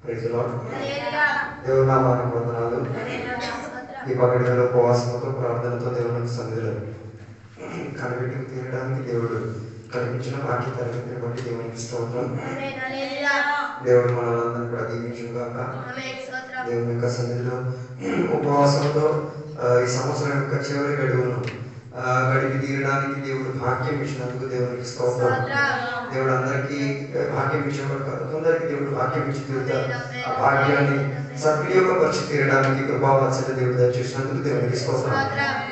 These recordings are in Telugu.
దేవుని నామానికి వందనాలు. ఈ పగటిలో ఉపవాసంతో ప్రార్థనతో దేవునికి సన్నిధిలో కనిపెట్టి తీరడానికి దేవుడు కనిపించిన వాక్య తరగతిని బట్టి దేవునికి స్తోత్రం. దేవుడు మనలందరినీ కూడా దీవించుగాక. దేవుని యొక్క సన్నిధిలో ఉపవాసంతో ఈ సంవత్సరం యొక్క చివరి గడువును గడిపి తీరడానికి దేవుడు భాగ్యం ఇచ్చినందుకు దేవునికి స్తోత్రం. దేవుడు అందరికీ భాగ్యం ఇచ్చేవాడు కాదు, కొందరికి దేవుడు భాగ్యం ఇచ్చి తీరుతారు. ఆ భాగ్యాన్ని సద్వినియోగపరిచి తీరడానికి కృపావాత్సల్య దేవుడు దయచేసినందుకు దేవునికి స్తోత్రం.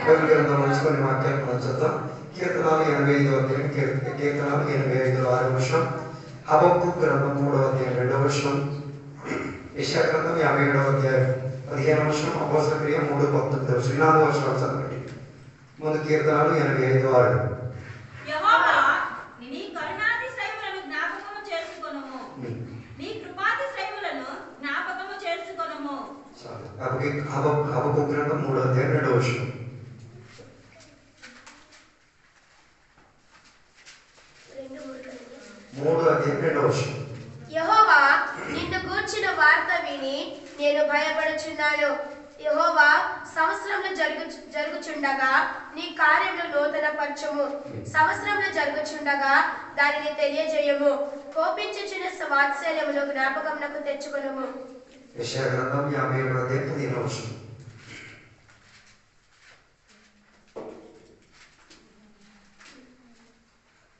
బైబిల్ గ్రంథం నుంచి కొన్ని వాక్యాలు మనం చదువుతాం. కీర్తనాలు 85వ అధ్యాయం, కీర్తనాలు 85వ 6వ వచనం, హబక్కూకు గ్రంథం 3వ అధ్యాయం 2వ వచనం, యెషయా గ్రంథం 57వ అధ్యాయం 15వ వచనం, అపోస్తల క్రియ 3:19 4వ వచనం చదవండి. ముందు కీర్తనాలు 85:6. యెహోవా నీ కరుణాతిశయములను జ్ఞాపకము చేసుకొనుము, నీ కృపాతిశయములను జ్ఞాపకము చేసుకొనుము. హబక్కూకు గ్రంథం 3వ అధ్యాయం 2వ వచనం. 3వ అధ్యాయం 2వ వచనం. యెహోవా నిన్ను గూర్చిన వార్త విని నేను భయపడుచున్నాను. యెహోవా సంవత్సరంలో జరుగుచుండగా నీ కార్యములు నూతన పరచుము. సంవత్సరంలో జరుగుచుండగా దానిని తెలియజేయము. కోపించుచున్న వాత్సల్యమును జ్ఞాపకమునకు తెచ్చుకొనుము. యెషయా గ్రంథం 57వ అధ్యాయం 15వ వచనం.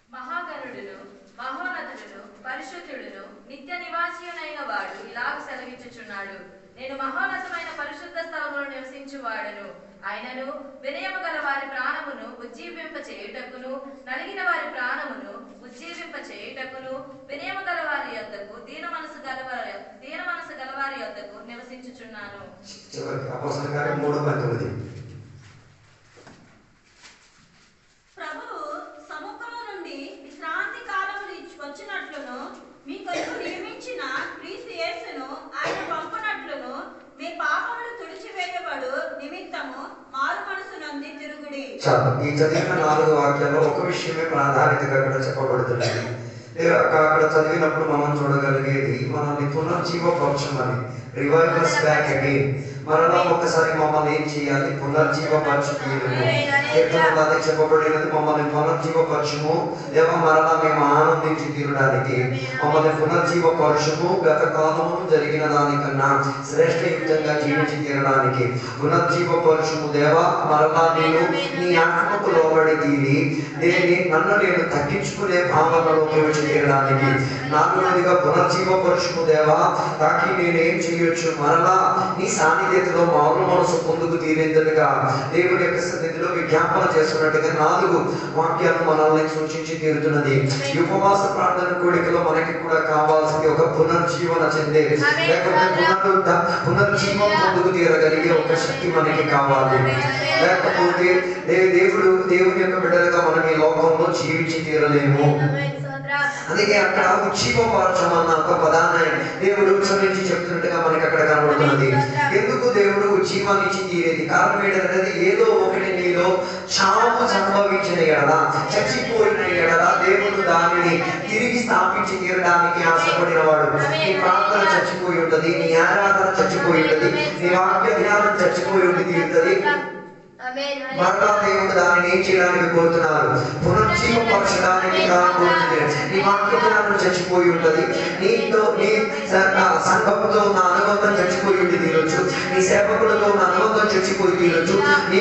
మహాగణుడును మహోన్నతుడును పరిశుద్ధుడును నిత్య నివాసియునైన వాడు ఇలాగ సెలవిచ్చుచున్నాడు. నేను మహోన్నతమైన పరిశుద్ధ స్థలములో నివసించువాడను. ఆయనను వినయము గల వారి ప్రాణమును ఉజ్జీవింప చేయుటకును, నలిగిన వారి ప్రాణమును ఉజ్జీవింప చేయుటకును, వినయము గల వారి యొద్దకు దీన మనసు గలవారి యొద్దకు నివసించుచున్నాను. అపోస్తలుల కార్యం 3:19. ప్రభువు సముఖము నుండి విశ్రాంతి కాలములు వచ్చినట్లును, మీ కొరకు నియమించిన క్రీస్తు యేసును ఆయన పంపునట్లును, మీ పాపములు తుడిచివేయబడు నిమిత్తము మారు మనసు నొంది తిరుగుడి. ఈ చదివిన 4 వాక్యాల్లో ఒక విషయమే ప్రాధాన్యతగా అక్కడ చెప్పబడుతున్నది. అక్కడ చదివినప్పుడు మనం చూడగలిగేది మనల్ని పునర్జీవపరచమని, రివైవ్ us back again. మరలా ఒకసారి మమ్మల్ని ఏం చేయాలి? పునర్జీవపరచుము. కీర్తనలో అదే చెప్పబడినది, మమ్మల్ని పునర్జీవపరచుము, దేవా మరలా మేము ఆనందించి తీరడానికి మమ్మల్ని పునర్జీవపరచుము. గత కాలము జరిగిన దానికన్నా శ్రేష్టయుక్తంగా జీవించి తీరడానికి పునర్జీవపరచుము దేవా. మరలా నేను నీ ఆత్మకు లోబడి తీరి నన్ను నేను తగ్గించుకునే భావనలోకి వచ్చి తీరడానికి నాలుగవదిగా పునర్జీవపరచుము దేవా. తాకి నేనేం చేయొచ్చు? మరలా నీ సాన్నిధ్యతలో మారు మనసు పొందుకు తీరేందుగా దేవుని యొక్క సన్నిధిలో విజ్ఞాపన చేస్తున్నట్టుగా 4 వాక్యాలు మనల్ని సూచించి తీరుతున్నది. ఈ ఉపవాస ప్రార్థన కోడికలో మనకి కూడా కావాల్సింది ఒక పునర్జీవన చెందే, లేకపోతే పునర్జీవం పొందుకు తీరగలిగే ఒక శక్తి మనకి కావాలి. లేకపోతే దేవుని యొక్క బిడ్డలుగా మనం ఈ లోకంలో జీవించి తీరలేము. అందుకే అక్కడ ఉజ్జీవపరచమన్న ఒక పదాన్ని దేవుడు ఉత్సవించి చెప్తున్నట్టుగా మనకి అక్కడ కనబడుతున్నది. ఎందుకు దేవుడు ఉజ్జీవాన్ని ఇచ్చి తీరేది? కారణం ఏంటంటే ఏదో ఒకటి నీలో చావు సంభవించిన ఎడలా, చచ్చిపోయిన ఎడలా దేవుడు దానిని తిరిగి స్థాపించి తీరడానికి ఆశపడిన వాడు. నీ ప్రార్థన చచ్చిపోయి ఉంటుంది, నీ ఆరాధన చచ్చిపోయి ఉంటుంది, నీ వాక్య ధ్యానం చచ్చిపోయి ఉండి తీరుతుంది. మరలా దేవుడు దానిని ఏం చేయడానికి కోరుతున్నారు? పునర్జీవపరచడానికి కోరుతుంది. నీ వాక్యములను చచ్చిపోయి ఉంటుంది, నీతో నీ సంఘముతో ఉన్న అనుబంధం చచ్చిపోయి ఉండి తీరొచ్చు, నీ సేవకులతో ఉన్న అనుబంధం చచ్చిపోయి తీరొచ్చు, నీ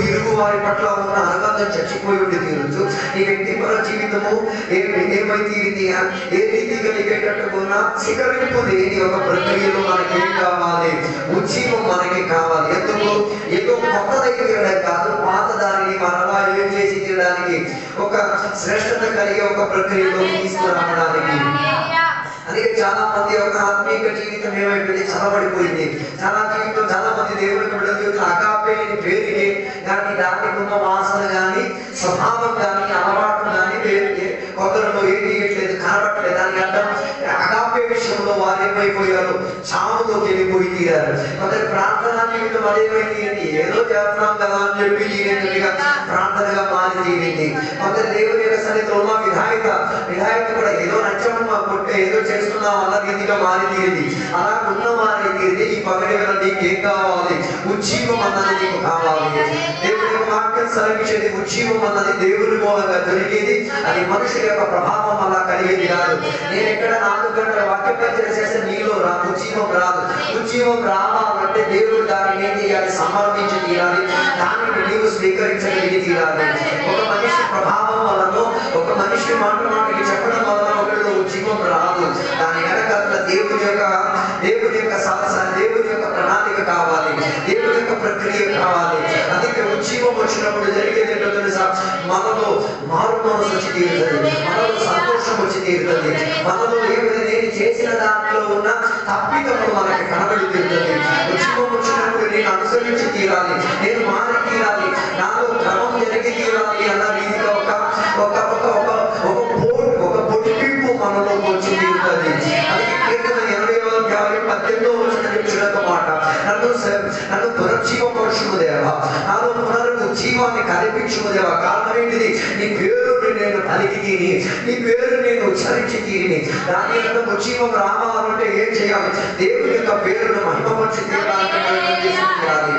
ఇరుగు వారి పట్ల ఉన్న అనుబంధం చచ్చిపోయి ఉండి తీరొచ్చు. నీ వ్యక్తిపర జీవితము ఏమై తీరింది? ఏ రీతి కలిగేటట్టుకున్నా శిఖరింపు లేని ఒక ప్రక్రియలో మనకి ఏం కావాలి? ఉజ్జీవం మనకి కావాలి. ఎందుకు? ఏదో కొత్త దగ్గర కాదు, పాత దానిని మరలా ఏం చేసి తీయడానికి, ఒక శ్రేష్టత కలిగే ఒక ప్రక్రియలో తీసుకురావడానికి. అందుకే చాలా మంది ఒక ఆత్మీయ జీవితం ఏమైపోయింది? చదవబడిపోయింది. చాలా మంది దేవుని బిడ్డల జీవితం అగాపే అని పేరుకే కానీ దానికి ఉన్న వాసన కానీ స్వభావం కానీ అలవాటు కానీ కొందరిలో ఏం చేయట్లేదు, కనబట్టలేదు. దానికి అర్థం అగాపే విషయంలో వారు ఏమైపోయారు, చావులోకి వెళ్ళిపోయి తీరారు. కొందరు ప్రార్థనా జీవితం అదేమైంది, ఏదో చేస్తున్నాం కదా అని చెప్పి తీరేందుగా ప్రార్థనగా మారి తీరింది. కొందరు దేవుని యొక్క సన్నిధిలో ఉన్న విధాయక కూడా ఏదో నచ్చమ్మ కొట్టే ఏదో చేస్తున్నాం అన్న రీతిగా మారి తీరింది. అలా ఉన్న మారి తీరితే ఈ పగటి వేళ నీకు ఏం కావాలి, ఉజ్జీవం అన్నది నీకు కావాలి. దేవుని యొక్క వాక్యం సెలవించేది ఉజ్జీవం అన్నది దేవుని మూలంగా దొరికేది, అది మనుషుల యొక్క ప్రభావం అలా కలిగేది కాదు. నేను ఎక్కడ 4 గంటల వాక్య పరిచయం చేస్తే నీలో ఉజ్జీవం రాదు. ఉజ్జీవం రావాలంటే దేవుడు దానిని ఏం చేయాలి, సమర్పించి తీరాలి, దానిని నీవు స్వీకరించగలిగి తీరాలి. ఒక మనిషి ప్రభావం వలన, ఒక మనిషి మాటకి చెప్పడం వలన ఒకరిలో ఉజ్జీవం రాదు. దాని వెనకాల దేవుని యొక్క సాహసాన్ని, దేవుని యొక్క ప్రణాళిక కావాలి, దేవుని యొక్క ప్రక్రియ కావాలి. అందుకే ఉజ్జీవం వచ్చినప్పుడు జరిగేది ఏంటో తెలుసా, మనలో మారు మనసు వచ్చి తీరుతుంది, మనలో సంతోషం వచ్చి తీరుతుంది, మనలో ఏమైనా నేను చేసిన దాంట్లో ఉన్న తప్పిదములు మనకి కనబడి తీరుతుంది. ఉజ్జీవం వచ్చినప్పుడు నేను అనుసరించి తీరాలి, నేను మారి తీరాలి, నాలో క్రమం జరిగి తీరాలి అన్న రీతిగా ఒక పొడిపింపు మనలో వచ్చి తీరుతుంది. అది కీర్తన 80:18 వచ్చిన మాట, నన్ను పునర్జీవపరుచుము దేవా, నాలో పునరుజ్జీవాన్ని కల్పించుము దేవా. కారణం ఏంటిది, నీ పేరుని నేను పలికి తీరి, నీ పేరు నేను ఉచ్చరించి తీరిని. దాని యొక్క ఉజ్జీవం రావాలంటే ఏం చేయాలి, దేవుని యొక్క పేరును మహిమపరిచి తీరాలి.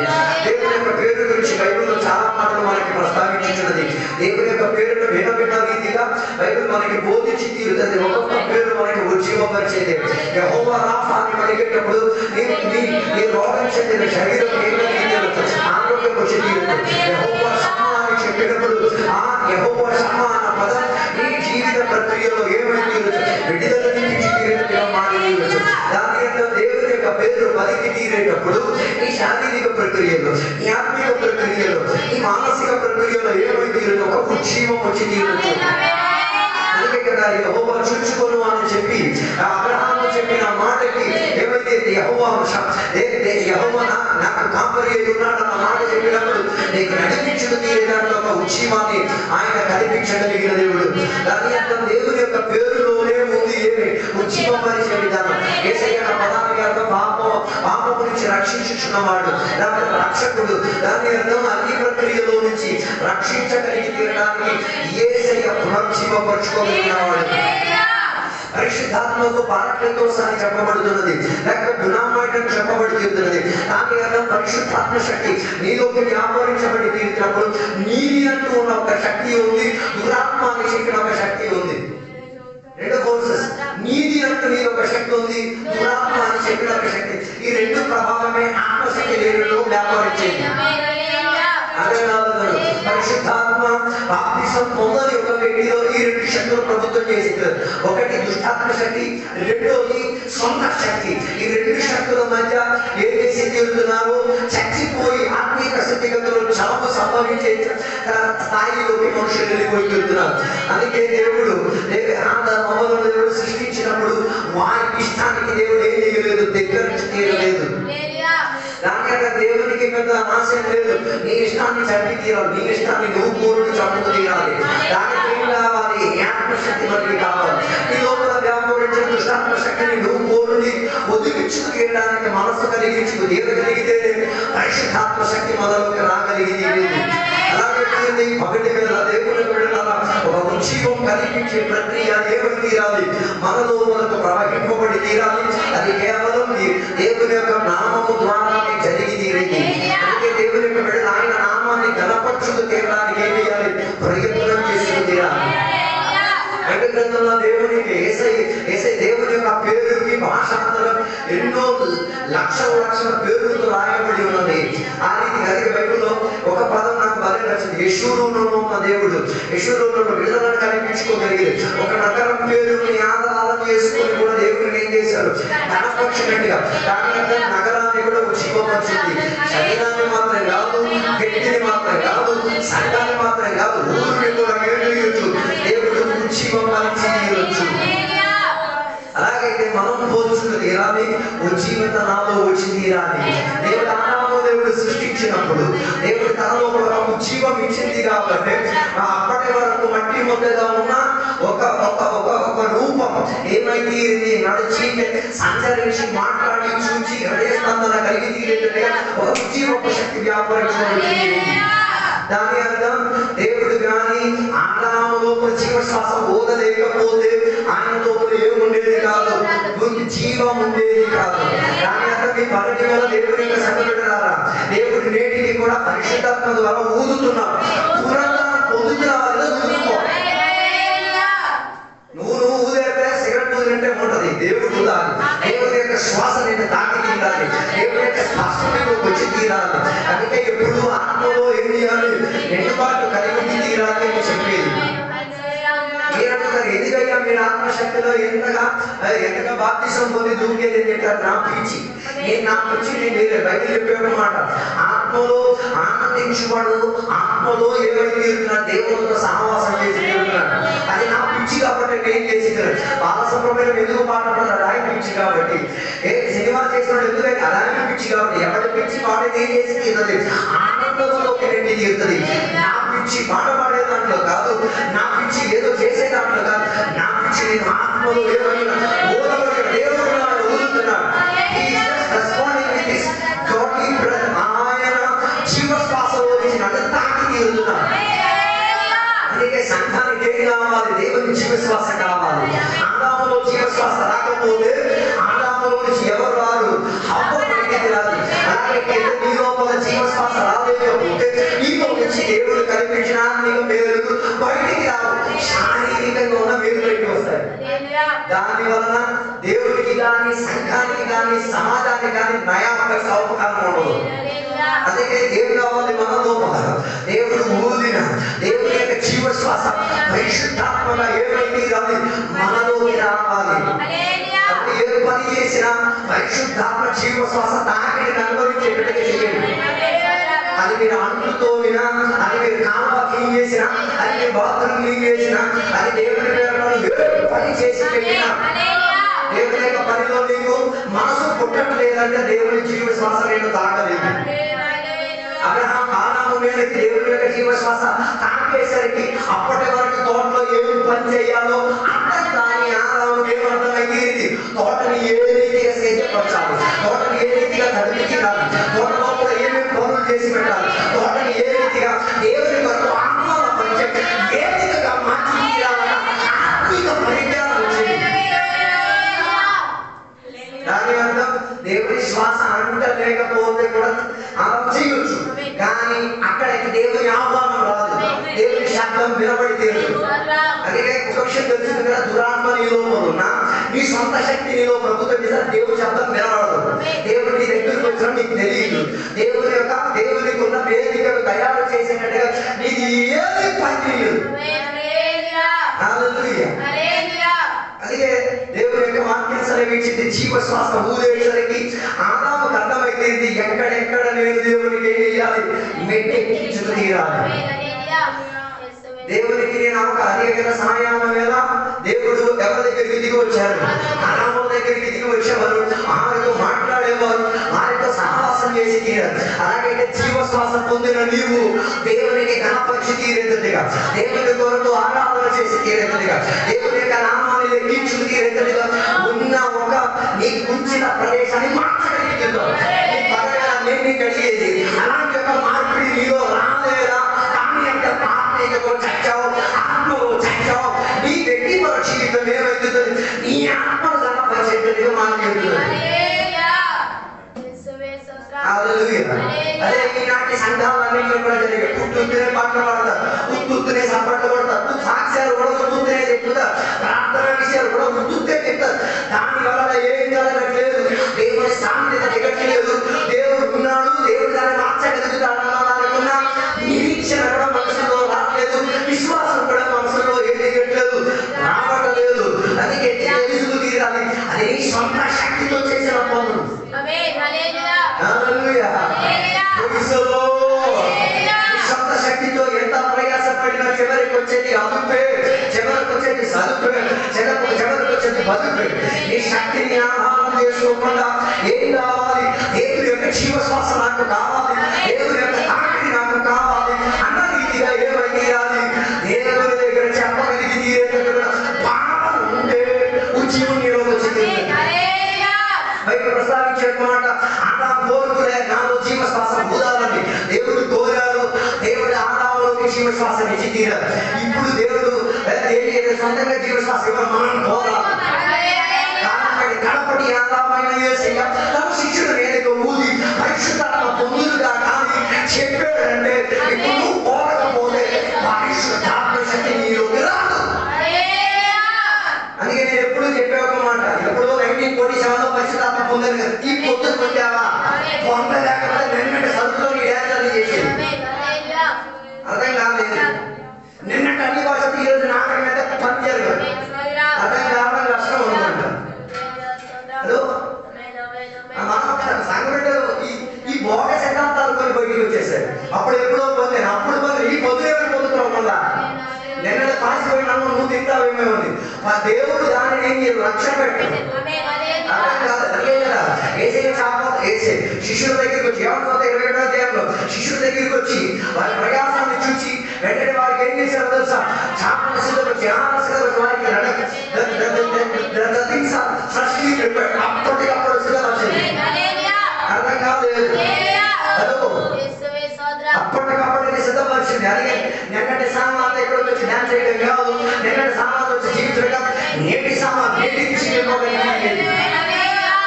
దేవుని యొక్క పేరు గురించి బైబిల్లో చాలా మాటలు మనకి ప్రస్తావించుతున్నది. దేవుని యొక్క పేరును భిన్న రీతిగా బైబిల్ మనకి బోధించి తీరుతుంది. ఒక్కొక్క పేరు మనకి ఉజ్జీవపరిచేది. యెహోవా రాఫా అని పలికేటప్పుడు నీ రోగం చెందిన శరీరం ఆరోగ్యం వచ్చి తీరుతుంది. యెహోవా షమ్మా అని చెప్పేటప్పుడు ఆ యెహోవా షమ్మా అన్న పదం నీ జీవిత ప్రక్రియలో ఏమైంది, విడుదల నుంచి తీరేట్టుగా మారి తీరవచ్చు. దాని యొక్క దేవుని యొక్క పేరు పలికి తీరేటప్పుడు ఈ శారీరక ప్రక్రియలో, ఈ ఆత్మీయ ప్రక్రియలో, ఈ మానసిక ప్రక్రియలో ఏమైంది, ఒక ఉజ్జీవం వచ్చి తీరవచ్చు. అందుకే కదా యెహోవా చూచుకొను అని చెప్పి అబ్రహాము చెప్పిన మాటకి ఏమైతే యెహోవా నాకు కాపరి అయి ఉన్నాడు అన్న మాట చెప్పినప్పుడు నీకు నడిపించుడు తీరే దాంట్లో ఒక ఉజ్జీవాన్ని ఆయన కల్పించగలిగిన దేవుడు. దాని యొక్క దేవుని యొక్క పేరులోనే ఉంది ఏమి, ఉజ్జీవం పరిచే విధానం. యేసయ్య పదానికి అర్థం పాపము నుంచి రక్షించుచున్నవాడు, దాని రక్షకుడు. దాని అర్థం అన్ని ప్రక్రియలో నుంచి రక్షించగలిగి తీరడానికి యేసయ్య పునర్జీవపరుచుకోగలిగినవాడు. పరిశుద్ధాత్మకు పారాక్లీటోస్ అని చెప్పబడుతున్నది, లేక డునామైట్ అని చెప్పబడుతున్నది. దాని అర్థం పరిశుద్ధాత్మ శక్తి నీలోకి వ్యాపారించబడి తీరినప్పుడు నీది అంటూ ఉన్న ఒక శక్తి ఉంది, దురాత్మ అనే శక్తి ఒక శక్తి ఉంది. రెండు ఫోర్సెస్, నీది అంటూ నీ ఒక శక్తి ఉంది, దురాత్మ అని చెప్పిన ఒక శక్తి. ఈ రెండు ప్రభావమే ఆత్మశక్తి లేనిలో వ్యాపారించేది. అదే పరిశుద్ధాత్మ బాప్తిసం పొందని ఒక వ్యక్తిలో ఈ రెండు శక్తులు ప్రభుత్వం చేసింది. ఒకటి దుష్టాత్మ శక్తి, రెండోది సొంత శక్తి. ఈ రెండు శక్తుల మధ్య ఏం చేసి తీరుతున్నారు, చచ్చిపోయి ఆత్మీయ స్థితిగతులు చలము సంభవించే స్థాయిలోకి మనుషులు వెళ్ళిపోయి తీరుతున్నారు. అందుకే దేవుడు దేవుడు సృష్టించినప్పుడు వారి ఇష్టానికి దేవుడు ఏం చేయలేదు, దగ్గర నుంచి తీరలేదు. దానికన్నా దేవునికి పెద్ద ఆశయం లేదు. నీ ఇష్టాన్ని చంపి తీరాలి, నీ ఇష్టాన్ని నువ్వు కోరుని చంపుతూ తీరాలి. దానికి ఏం కావాలి, ఆత్మశక్తి మనకి కావాలి. నీ లోపల వ్యాపారించిన దుష్టాత్మ శక్తిని నువ్వు కోరుని ఒదిగించుకు తీయడానికి మనసు కలిగించుకు తీరగలిగితే పరిశుద్ధాత్మ శక్తి మనలోకి రాగలిగింది. అలాగే పగటి వేళ దేవుని బిడ్డలారా ఒక ఉజ్జీవం కల్పించే ప్రక్రియ ఏమై తీరాలి, మనలో మనకు ప్రవహింపబడి తీరాలి. అది కేవలం దేవుని యొక్క నామము ద్వారా జరిగి తీరేది. అందుకే దేవుని యొక్క బిడ్డలు ఆయన నామాన్ని గణపరచుకు తీరడానికి ఏం చేయాలి, ప్రయత్నం చేసుకు తీరాలి. బైబిల్ గ్రంథంలో దేవునికి యేసయ్య దేవుని యొక్క పేరుకి భాషాంతరం ఎన్నో లక్షల పేరులతో రాయబడి ఉన్నది. ఆ రీతి కలిగి బైబిల్లో ఒక పదం నాకు బాగా నచ్చింది, యెషూరులో ఉన్న దేవుడు. యెషూరులో విడుదలను కల్పించుకోగలిగింది. ఒక నగరం పేరుని ఆధారం చేసుకుని కూడా దేవుడిని ఏం చేశారు, కనపరిచినట్టుగా. కానీ నగరాన్ని కూడా ఉజ్జీవపరిచింది. శరీరాన్ని మాత్రం కాదు, వ్యక్తిని మాత్రం కాదు, సంఘాన్ని మాత్రం కాదు, ఊరిని కూడా ఏడు దేవుడు ఉజ్జీవం కలిసి తీయవచ్చు. అలాగైతే మనం పోల్చుకుని తీరాలి, ఉజ్జీవిత నాలో వచ్చి తీరాలి. దేవుడు దేవుడు సృష్టించినప్పుడు దేవుడు తన లోపల ఒక జీవం ఇచ్చింది కాబట్టి అప్పటి వరకు మట్టి ముద్దగా ఉన్న ఒక రూపం ఏమైతే నడిచి సంచరించి మాట్లాడి చూచి హృదయ స్పందన కలిగి తీరేటట్టుగా ఒక జీవపు శక్తి వ్యాపరించబడింది. దాని అర్థం దేవుడు గాని ఆదాము లోపల జీవ శ్వాస ఓదలేకపోతే ఆయన లోపల ఏముండేది కాదు, జీవం ఉండేది కాదు. దాని అర్థం మీ పరటి వల్ల దేవుడి యొక్క సభ్యులారా దేవుడు నేటికి కూడా పరిశుద్ధాత్మ ద్వారా ఊదుతున్నాడు. పునరుద్ధరణ పొందుతున్న వాళ్ళు ఊదుకోవాలి. నువ్వు ఊదేస్తే సిగరెట్ ఊదినట్టే ఉంటది. దేవుడు ఊదాలి. దేవుడి యొక్క శ్వాస నేను తాకి తీరాలి. దేవుడి యొక్క స్పష్టత వచ్చి తీరాలి. అందుకే ఎప్పుడు ఆత్మలో ఏం చేయాలి, ఎండుబాటు కలిగి తీరాలి అని చెప్పేది. ఎందుకయ్యా మీరు ఆత్మశక్తిలో ఎంతగా బాప్తిసం పొంది దూకేది అని చెప్పారు. నా పిచ్చి నేను బయట చెప్పాడు మాట. ఆత్మలో ఆనందించువాడు ఆత్మలో ఏమైతే తీరుతున్నాడు, దేవుడితో సహవాసం చేసి తీరుతున్నాడు. అది నా పిచ్చి కాబట్టి నేను చేసి బాలసుబ్రహ్మణ్యం ఎందుకు పాట పడతాడు, ఆయన పిచ్చి కాబట్టి. సినిమా చేసినాడు ఎందుకంటే అలాగే పిచ్చి కాబట్టి. ఎవరి పిచ్చి పాట ఏం చేసి తీరుతుంది, ఆనందంలోకి నెట్టి తీరుతుంది. నా పిచ్చి పాట పాడే దాంట్లో కాదు, నా పిచ్చి ఏదో చేసే దాంట్లో కాదు, నా పిచ్చి నేను ఆత్మలో ఏమైనా దేవుడు ఊరుతున్నాడు. ఆయన జీవ శ్వాసలో నన్ను తాకి తీరుతున్నాడు. అందుకే సంఘానికి ఏం కావాలి, దేవుని జీవ శ్వాస కావాలి. ఆదాములో జీవ శ్వాస రాకపోతే ఆదాములో నుంచి ఎవరు రారు, హవ్వ బయటికి రాదు. అలాగే నీ లోపల జీవ శ్వాస రాలేకపోతే నీలో నుంచి దేవుడు కల్పించిన నీకు మేలు బయటికి రావు. శారీరకంగా ఉన్న మేలు బయటకు వస్తాయి. దాని వలన దేవుడికి కానీ సంఘానికి కానీ సమాజానికి కానీ నయా పైసా ఉపకారం ఉండదు. అందుకే ఏం కావాలి మన లోపల, దేవుడు ఊదిన దేవుడి యొక్క జీవ శ్వాస పరిశుద్ధాత్మగా ఏమైతే రావాలి మనలోకి రావాలి. ఏ పని చేసినా పరిశుద్ధాత్మ జీవ శ్వాస తాకిడిని అనుభవించేటట్టుగా చేయండి. అది మీరు అంటుతో వినా, అది మీరు కాలువ క్లీన్ చేసినా, అది మీరు బాత్రూమ్ క్లీన్ చేసినా, అది దేవుడి పని చేసి పెట్టినా, దేవుడి యొక్క పనిలో నీకు మనసు పుట్టట్లేదంటే దేవుడి జీవ శ్వాస నేను తాకలేదు. అబ్రహాం ఆదాము మీదకి దేవుడి యొక్క జీవ శ్వాస తాకేసరికి అప్పటి వరకు తోటలో ఏమి పని చేయాలో అర్థం కాని ఆదాము ఏమర్థమైంది, తోటని ఏ రీతిగా సేకరించాలి, తోటని ఏ రీతిగా తడిపి తీరాలి, తోటలో కూడా ఏమేమి పనులు చేసి పెట్టాలి, తోటని ఏ రీతిగా దేవుడి కొరకు ఆత్మల పరిచయం ఏ రీతిగా మార్చి తీరాలన్న ఆత్మిక పరిజ్ఞానం వచ్చింది. దాని అర్థం దేవుడి శ్వాస అంటలేకపోతే కూడా అలా చేయొచ్చు, కానీ అక్కడికి దేవుని ఆహ్వానం రాదు, దేవుని శబ్దం వినబడి తీరదు. అందుకే ఒక విషయం తెలిసింది కదా, దురాత్మ నీలో ఉన్నా నీ సొంత శక్తి నీలో ప్రభుత్వం చేసిన దేవుని శబ్దం వినబడదు. దేవుడి నీ దగ్గరికి వచ్చినా నీకు తెలియదు. దేవునికి ఉన్న వేదికను తయారు చేసినట్టుగా నీకు ఏది పని చేయదు. అందుకే దేవుని యొక్క వాక్యం సెలవిచ్చింది, జీవ శ్వాస ఊదేసరికి ఆదాముకు అర్థమైంది ఎక్కడెక్కడ నేను దేవునికి ఏం చేయాలి, మెట్టెక్కించుకు తీరాలి. దేవునికి నేను ఒక అధిక సాయామ వేళ దేవుడు ఎవరి దగ్గరికి దిగి వచ్చారు, ఆదాము దగ్గరికి దిగి వచ్చేవారు, ఆమెతో మాట్లాడేవారు, వారితో సహవాసం చేసి తీరారు. అలాగైతే జీవ శ్వాస పొందిన నీవు దేవునికి ఘనపరిచి తీరేందుగా, దేవుని కొరకు ఆరాధన చేసి తీరేందుగా, దేవుని యొక్క నామాన్ని లెక్కించుకు తీరేందుగా ఉన్న ఒక నీకు ఉంచిన ప్రదేశాన్ని మార్చగలిగిద్దాం. నీ కలిగేది అలాంటి ఒక మార్పిడి నీలో రాలేదా, కానీ యొక్క ఆత్మీయతలో చచ్చావు, ఆత్మలో చచ్చావు, నీ వ్యక్తిగత జీవితం ఏమవుతుంది, నీ ఆత్మను ఘనపరిచేందుకు మాట్లాడుతుంది. అదే ఈనాటి సంఘాలన్నింటిలో కూడా జరిగే ఉత్తునే పాటలు పాడతారు, ఉత్తునే సపట్లు కొడతారు, సాక్ష్యాలు కూడా ఉత్తునే చెప్తారు, ప్రార్థన విషయాలు కూడా ఉత్తునే చెప్తారు. దాని వల్ల ఏం జరగట్లేదు, దేవుని సాంద్రత దిగట్లేదు, దేవుడు ఉన్నాడు, దేవుడు దాన్ని మార్చగలుగుతాడు అనుకున్న నిరీక్షణ కూడా మనసులో రావట్లేదు, విశ్వాసం కూడా మనసులో ఏం దిగట్లేదు, రావట్లేదు. అందుకే తెలుసు తీరాలి, అది నీ సొంత శక్తితో చేసిన పనులు. సొంత శక్తితో ఎంత ప్రయాసపడినా చివరికి వచ్చేది అదుపే, చివరికి వచ్చేది సదుపే, చివరికి వచ్చేది బతుపే. ఈ శక్తిని ఆహారం చేసుకోకుండా ఏం కావాలి, దేవుడి యొక్క జీవశ్వాస నాకు కావాలి, దేవుని యొక్క తాకిడి నాకు కావాలి అన్న రీతిగా ఏమైంది అది దేవుని దగ్గర చెప్పగలిగి పాపం ఉంటే ఉద్యమం వచ్చింది. బైబిల్ ప్రస్తావించాడు మాట, ఆదాం కోరుకునే నాలో జీవశ్వాసం ఊదాలని దేవుడు కోరాడు. దేవుడు ఆదాములోకి జీవశ్వాసం ఇచ్చి తీరాడు. ఇప్పుడు దేవుడు సొంతంగా జీవశ్వాసం ఇవ్వడం మనం కోరాలి. గణపతి ఆదామైన యేసయ్య తన శిష్యుడు నేరుగా ఊది పరిశుద్ధాత్మ పొందుగా కానీ చెప్పాడంటే ఇప్పుడు నువ్వు పోకపోతే పరిశుద్ధాత్మ శక్తి నీలోకి రాదు. అందుకే నేను ఎప్పుడు చెప్పే ఒక మాట, ఎప్పుడో 1947లో పరిశుద్ధాత్మ పొందాను కదా, ఈ పొద్దున పొందావా పొందలేకపోతే నిన్నటి సరుకులో నీ డ్యాన్సాలు చేసేది అర్థం కాలేదు. నిన్నటి అన్ని భాషలు ఈరోజు నాటకం అయితే పని జరగదు. అర్థం కావడం కష్టం ఉందంట. హలో సంఘటనలు ఈ భోగ సిద్ధాంతాలు కొన్ని బయటికి వచ్చేసాయి. అప్పుడు ఎప్పుడో పొందాను, అప్పుడు పొంది ఈ పొద్దున ఎవరు పొందుతున్నావు మళ్ళా నిన్న పాసిపోయినా నువ్వు తింటావేమే ఉంది. మా దేవుడు దానిని ఏం చేయరు, రక్షణ పెట్టాడు. శిష్యుల దగ్గరికి వచ్చి యోహాను 27వ అధ్యాయంలో శిష్యుల దగ్గరికి వచ్చి వారి ప్రయాసాన్ని చూసి వెంటనే వారికి ఏం చేశారో తెలుసా, చాపలు సిద్ధపరిచి వారికి అప్పటికప్పుడు సిద్ధపరిచింది. అర్థం కాలేదు. అప్పటికప్పటికి సిద్ధపరిచింది. అలాగే నిన్నటి సామాన్ ఎక్కడికి వచ్చి డాన్స్ చేయడం కాదు, నిన్నటి సామాన్ వచ్చి జీవించడం కాదు, నేటి సామాన్ నేటి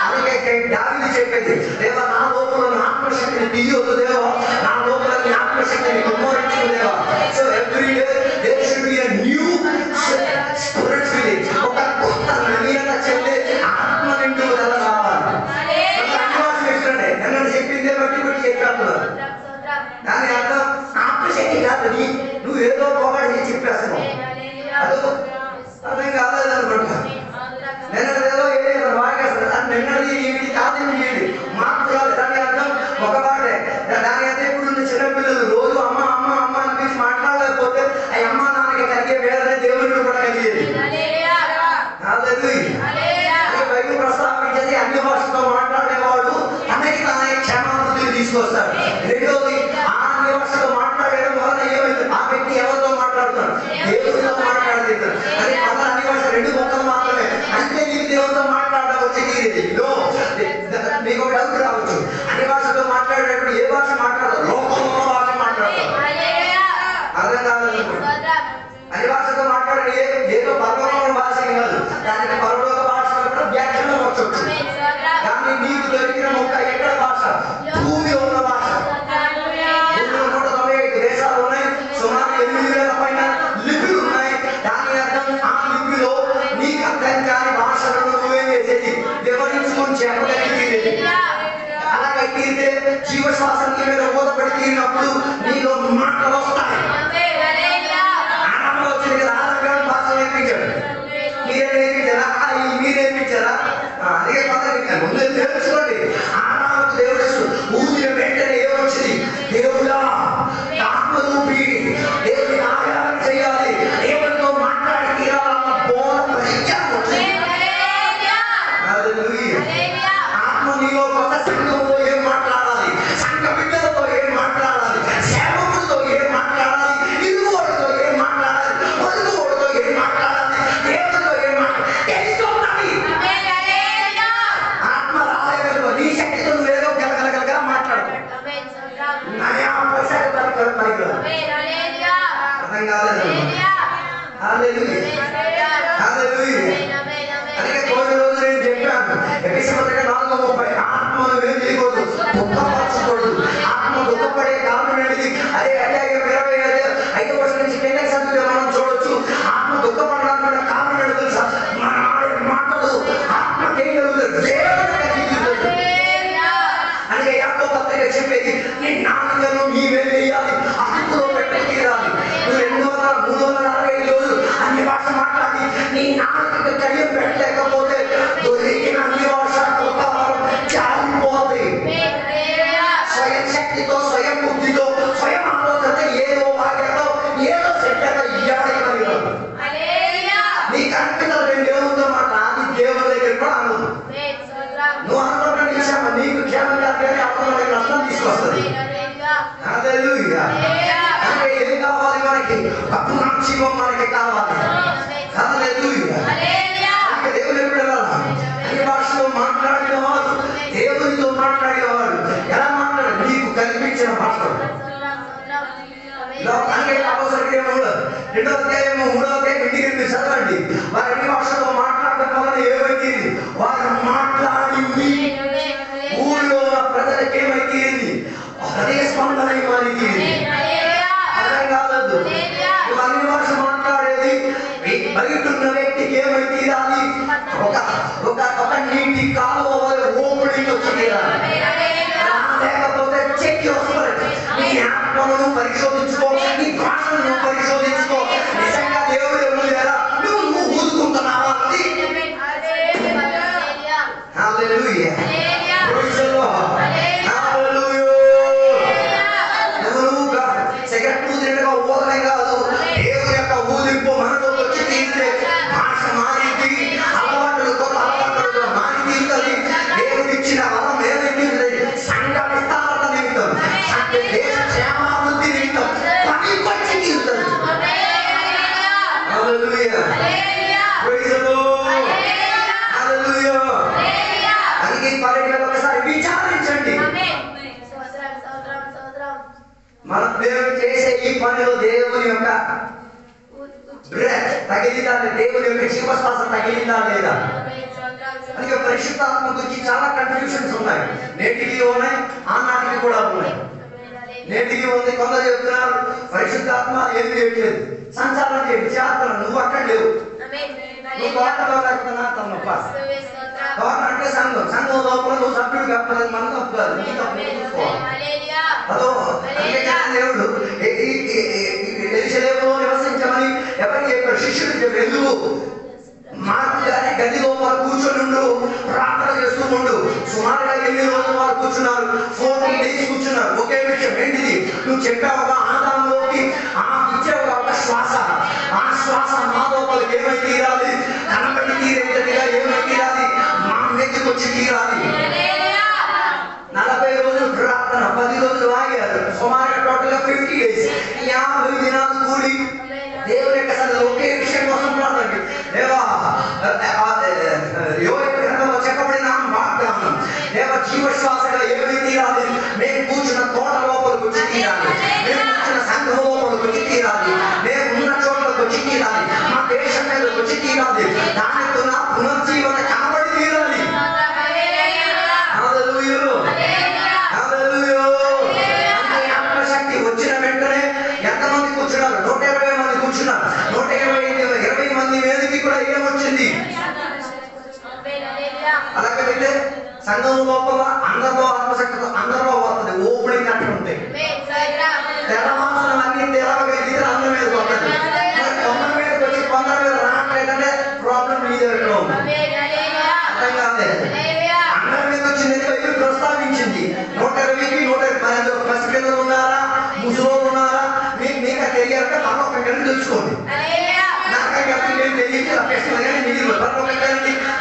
అలాగే దావీదు చెప్పేది, దేవా నా లోపల ఆత్మశక్తిని తీయొద్దు, దేవా నా లోపల ఆత్మశక్తిని కుమ్మరించు దేవా. So every day there should be a new spirit feeling, ఒక కొత్త నవీనత చెందే ఆత్మ నిండుదల రావాలి. నిన్న చెప్పిందే బట్టి బట్టి చెప్పేస్తున్నారు. దాని అర్థం ఆత్మశక్తి కాదు, నువ్వు ఏదో పోగొట్టి చెప్పేస్తున్నావు. అర్థం కాలేదు అనుకుంటా. నిన్నదేదో ఏదో వాగేస్తారు, నిన్నది ఏమిటి కాదు ఏమిటి మాకు కాదు. దాని అర్థం ఒక వాడే. దాని అర్థం ఇప్పుడు చిన్నపిల్లలు రోజు అమ్మ అమ్మ అమ్మ అనిపించి మాట్లాడలేకపోతే ఆ అమ్మ నాన్నకి కలిగే వేదనే దేవుడికి కూడా కలిగేది. బైబిల్ ప్రస్తావించేది అన్ని భాషతో మాట్లాడేవాడు తనకి తానే క్షేమాభివృద్ధిని తీసుకొస్తాడు. రెండోది ఆ అన్ని భాషతో మాట్లాడడం వల్ల ఏమైంది, ఆ వ్యక్తి ఎవరితో మాట్లాడుతాడు, దేవుడితో మాట్లాడుతాడు. అదే పదహారు అన్ని భాష రెండు మొక్కలు మాత్రమే, అంటే నీకు దేవుడితో మాట్లాడడం వచ్చి తీరేది. మీకు ఒక డౌట్ రావచ్చు, అన్ని భాషతో మాట్లాడేటప్పుడు ఏ భాష మాట్లాడదు, లోకంలో భాష మాట్లాడతారు. అర్థం కాదనుకుంటున్నాను. అన్ని భాషతో మాట్లాడే ఏదో పరలోక భాష కాదు, దానికి పరలోక భాషలో కూడా వ్యాఖ్యానం వచ్చొచ్చు. కానీ నీకు దొరికిన మొక్క ఎక్కడ భాష, భూమి ఉన్న భాష. భూమిలో 195 దేశాలు ఉన్నాయి, సుమారు 8,000 పైన లిపిలు ఉన్నాయి. దాని అర్థం ఆ లిపిలో నీకు అర్థం కాని భాషలను నువ్వేం చేసేది, వివరించుకొని చెప్పగలిగేది. అలాగే తీరితే జీవశ్వాసం నీ మీద మూతపడి తీరినప్పుడు నీలో మాటలు వస్తాయి. ఆరంభంలో వచ్చింది కదా, ఆరంభం భాష నేర్పించాడు, మీరు నేర్పించారా? అదే పదవి ముందే తెలుసుకోండి. ఆనాడు దేవుడు ఊదిన వెంటనే ఏమొచ్చింది, దేవుడా ఆత్మరూపి దేవుని ఆరాధన చేయాలి, దేవుడితో మాట్లాడి తీరాలన్న బోధ పరిచయం వచ్చింది. ఆత్మ నీలో కొత్త సంఘంలో ఏం మాట్లాడాలి, సంఘ బిడ్డలతో ఏం మాట్లాడాలి, సేవకులతో ఏం మాట్లాడాలి, ఇరువుడితో ఏం మాట్లాడాలి, పొరుగుడితో ఏం మాట్లాడాలి, దేవుడితో ఏం మాట్లాడాలి తెలుసుకోవాలి. ఆత్మ రాలేదు, నీ శక్తితో నువ్వేదో గలగలగలగా మాట్లాడు. అర్థం కాలేదు. అందుకే కొన్ని రోజులు నేను చెప్పాను, ఎఫెసీయుల పత్రిక 4:30 ఆత్మను ఏం చేయకూడదు, దుఃఖపరచకూడదు. ఆత్మ దుఃఖపడే కారణం ఏంటిది, అదే అధ్యాయం 25వ వర్షం నుంచి కిందకి చదివితే మనం చూడొచ్చు. ఆత్మ దుఃఖపడడానికి కారణం ఏంటో తెలుసా, మన మాటలు ఆత్మకేం కలుగుతుంది, దేవుడు కలిగిస్తుంది. అందుకే యాకోబు పత్రిక చెప్పేది, నీ నాలుకను నీవే వేయాలి, అదుపులో పెట్టి తీరాలి. నువ్వు 365 రోజులు అన్ని భాష కాపాడాలంటే అప్పుడు నష్టం తీసుకొస్తుంది. హల్లెలూయా. అంటే ఏం కావాలి మనకి? పునర్జీవం మనకి కావాలి. హల్లెలూయా. అంటే దేవుని ఎప్పుడు అన్ని భాషలో మాట్లాడేవాడు, దేవునితో మాట్లాడేవాడు. ఎలా మాట్లాడు? నీకు కల్పించిన భాషలో. అంటే అపోస్తలుల 2వ అధ్యాయము 3వ అధ్యాయం ఇంటికి చదవండి. వారు అన్ని భాషలో మాట్లాడడం వలన ఏమైంది? వారు మాట్లాడింది ఊళ్ళో ప్రజలకు ఏమైంది? అదే స్పందన మారింది. అర్థం కాలేదు. నువ్వు అన్ని భాష మాట్లాడేది బయట ఉన్న వ్యక్తికి ఏమైంది? అది ఒక నీటి కాలువ ఓపెనింగ్ వచ్చింది. లేకపోతే చెక్కి వస్తుంది. నీ ఆత్మను పరిశోధించుకో, నీ భాషను పరిశోధించుకో. నిజంగా దేవుడు ఎవరు లేదా? నువ్వు ఊదుకుంటున్నావా? అది hallelujah. Praise the Lord. Hallelujah. నువ్వు సిగరెట్ ఊదినట్టుగా ఊదలే కాదు. దేవుని యొక్క ఊదింపు మనలోకి వచ్చి తీరితే భాష మారింది. అలవాటులు కొత్త అలవాటులు మారి తీరుతుంది. దేవుడు ఇచ్చిన వరం ఏమైంది? సంఘ విస్తారణ నిమిత్తం, దేశ క్షేమాభివృద్ధి నిమిత్తం పని వచ్చి తీరుతుంది. Hallelujah. Praise the Lord. Hallelujah. అందుకే పర్యటన ఒకసారి విచారించండి. మనం దేవుడు చేసే ఈ పనిలో దేవుని యొక్క బ్రెత్ తగిలిందా? దేవుని యొక్క జీవశ్వాస తగిలిందా లేదా? అందుకే పరిశుద్ధాత్మ గురించి చాలా కన్ఫ్యూషన్స్ ఉన్నాయి. నేటికి ఉన్నాయి, ఆనాటికి కూడా ఉన్నాయి. నేటికి ఉంది. కొందరు చెప్తున్నారు పరిశుద్ధాత్మ ఏం చేయట్లేదు, సంచారం చేస్తున్నారు. నువ్వు అక్కడ లేవు. నువ్వు తోటలో లేకపోతున్నా తప్ప. తోట అంటే సంఘం. సంఘం లోపల నువ్వు సభ్యుడు కాకపోతే మనం తప్పు కాదు. నీ తప్పు చూసుకోవాలి. అదో దేవుడు యెరూషలేములో నివసించమని ఎవరికి చెప్పాడు? శిష్యుడు చెప్పాడు. ఎందుకు? మార్పు గారి గది లోపల కూర్చొని ప్రార్థన చేస్తూ ఉండు. సుమారుగా 8 రోజులు వారు కూర్చున్నారు. 14 days కూర్చున్నారు. ఒకే విషయం ఏంటిది? నువ్వు చెప్పావుగా ఆదాంలోకి ఇచ్చావుగా ఒక శ్వాస. ఆ శ్వాస మా లోపలికి ఏమై తీరాలి? కనబడి తీరేటట్టుగా ఏమై తీరాలి? మా మీదకి వచ్చి తీరాలి. 40 రోజులు ప్రార్థన, 10 రోజులు ఆగారు. సుమారుగా టోటల్గా 50 days. 50 దినాలు కూడి దేవుని యొక్క సన్నిధిలో ఒకే విషయం కోసం ప్రార్థన. దేవా, చెప్పబడిన వాగ్దానం దేవ జీవశ్వాసగా ఏమై తీరాలి? మేము కూర్చున్న తోట లోపలికి వచ్చి తీరాలి. మేము కూర్చున్న సంఘం లోపలికి వచ్చి తీరాలి. మేము ఉన్న చోట్లకు వచ్చి తీరాలి. మా దేశం మీద వచ్చి తీరాలి. దానితో నా పునర్జీవన కనబడి తీరాలి. ఆత్మశక్తి వచ్చిన వెంటనే ఎంతమంది కూర్చున్నారు? 120 మంది కూర్చున్నారు. 120 మంది మీదకి కూడా ఏమొచ్చింది? అలాగే సంఘం లోపల అందరిలో ఆత్మశక్తితో అందరిలో వస్తుంది. ఓపెనింగ్ అంటే ఉంటాయి. తెల్లమాసం అన్ని తెలవగలిగితే అందరి మీద వస్తుంది. కొందరి మీదకి వచ్చి కొందరి మీద రావట్లేదంటే ప్రాబ్లం మీ దగ్గర ఉంది. అర్థం కాలేదు. అందరి మీద వచ్చింది బైబిల్ ప్రస్తావించింది. 120కి 120 పసిపిల్లలు ఉన్నారా? ముసలోళ్ళు ఉన్నారా? మీకు తెలియాలంటే పరలోకంగా తెలుసుకోండి. నాకంటే తెలియదు ఆ ప్రశ్నలు కానీ మీరు పరలోకంగా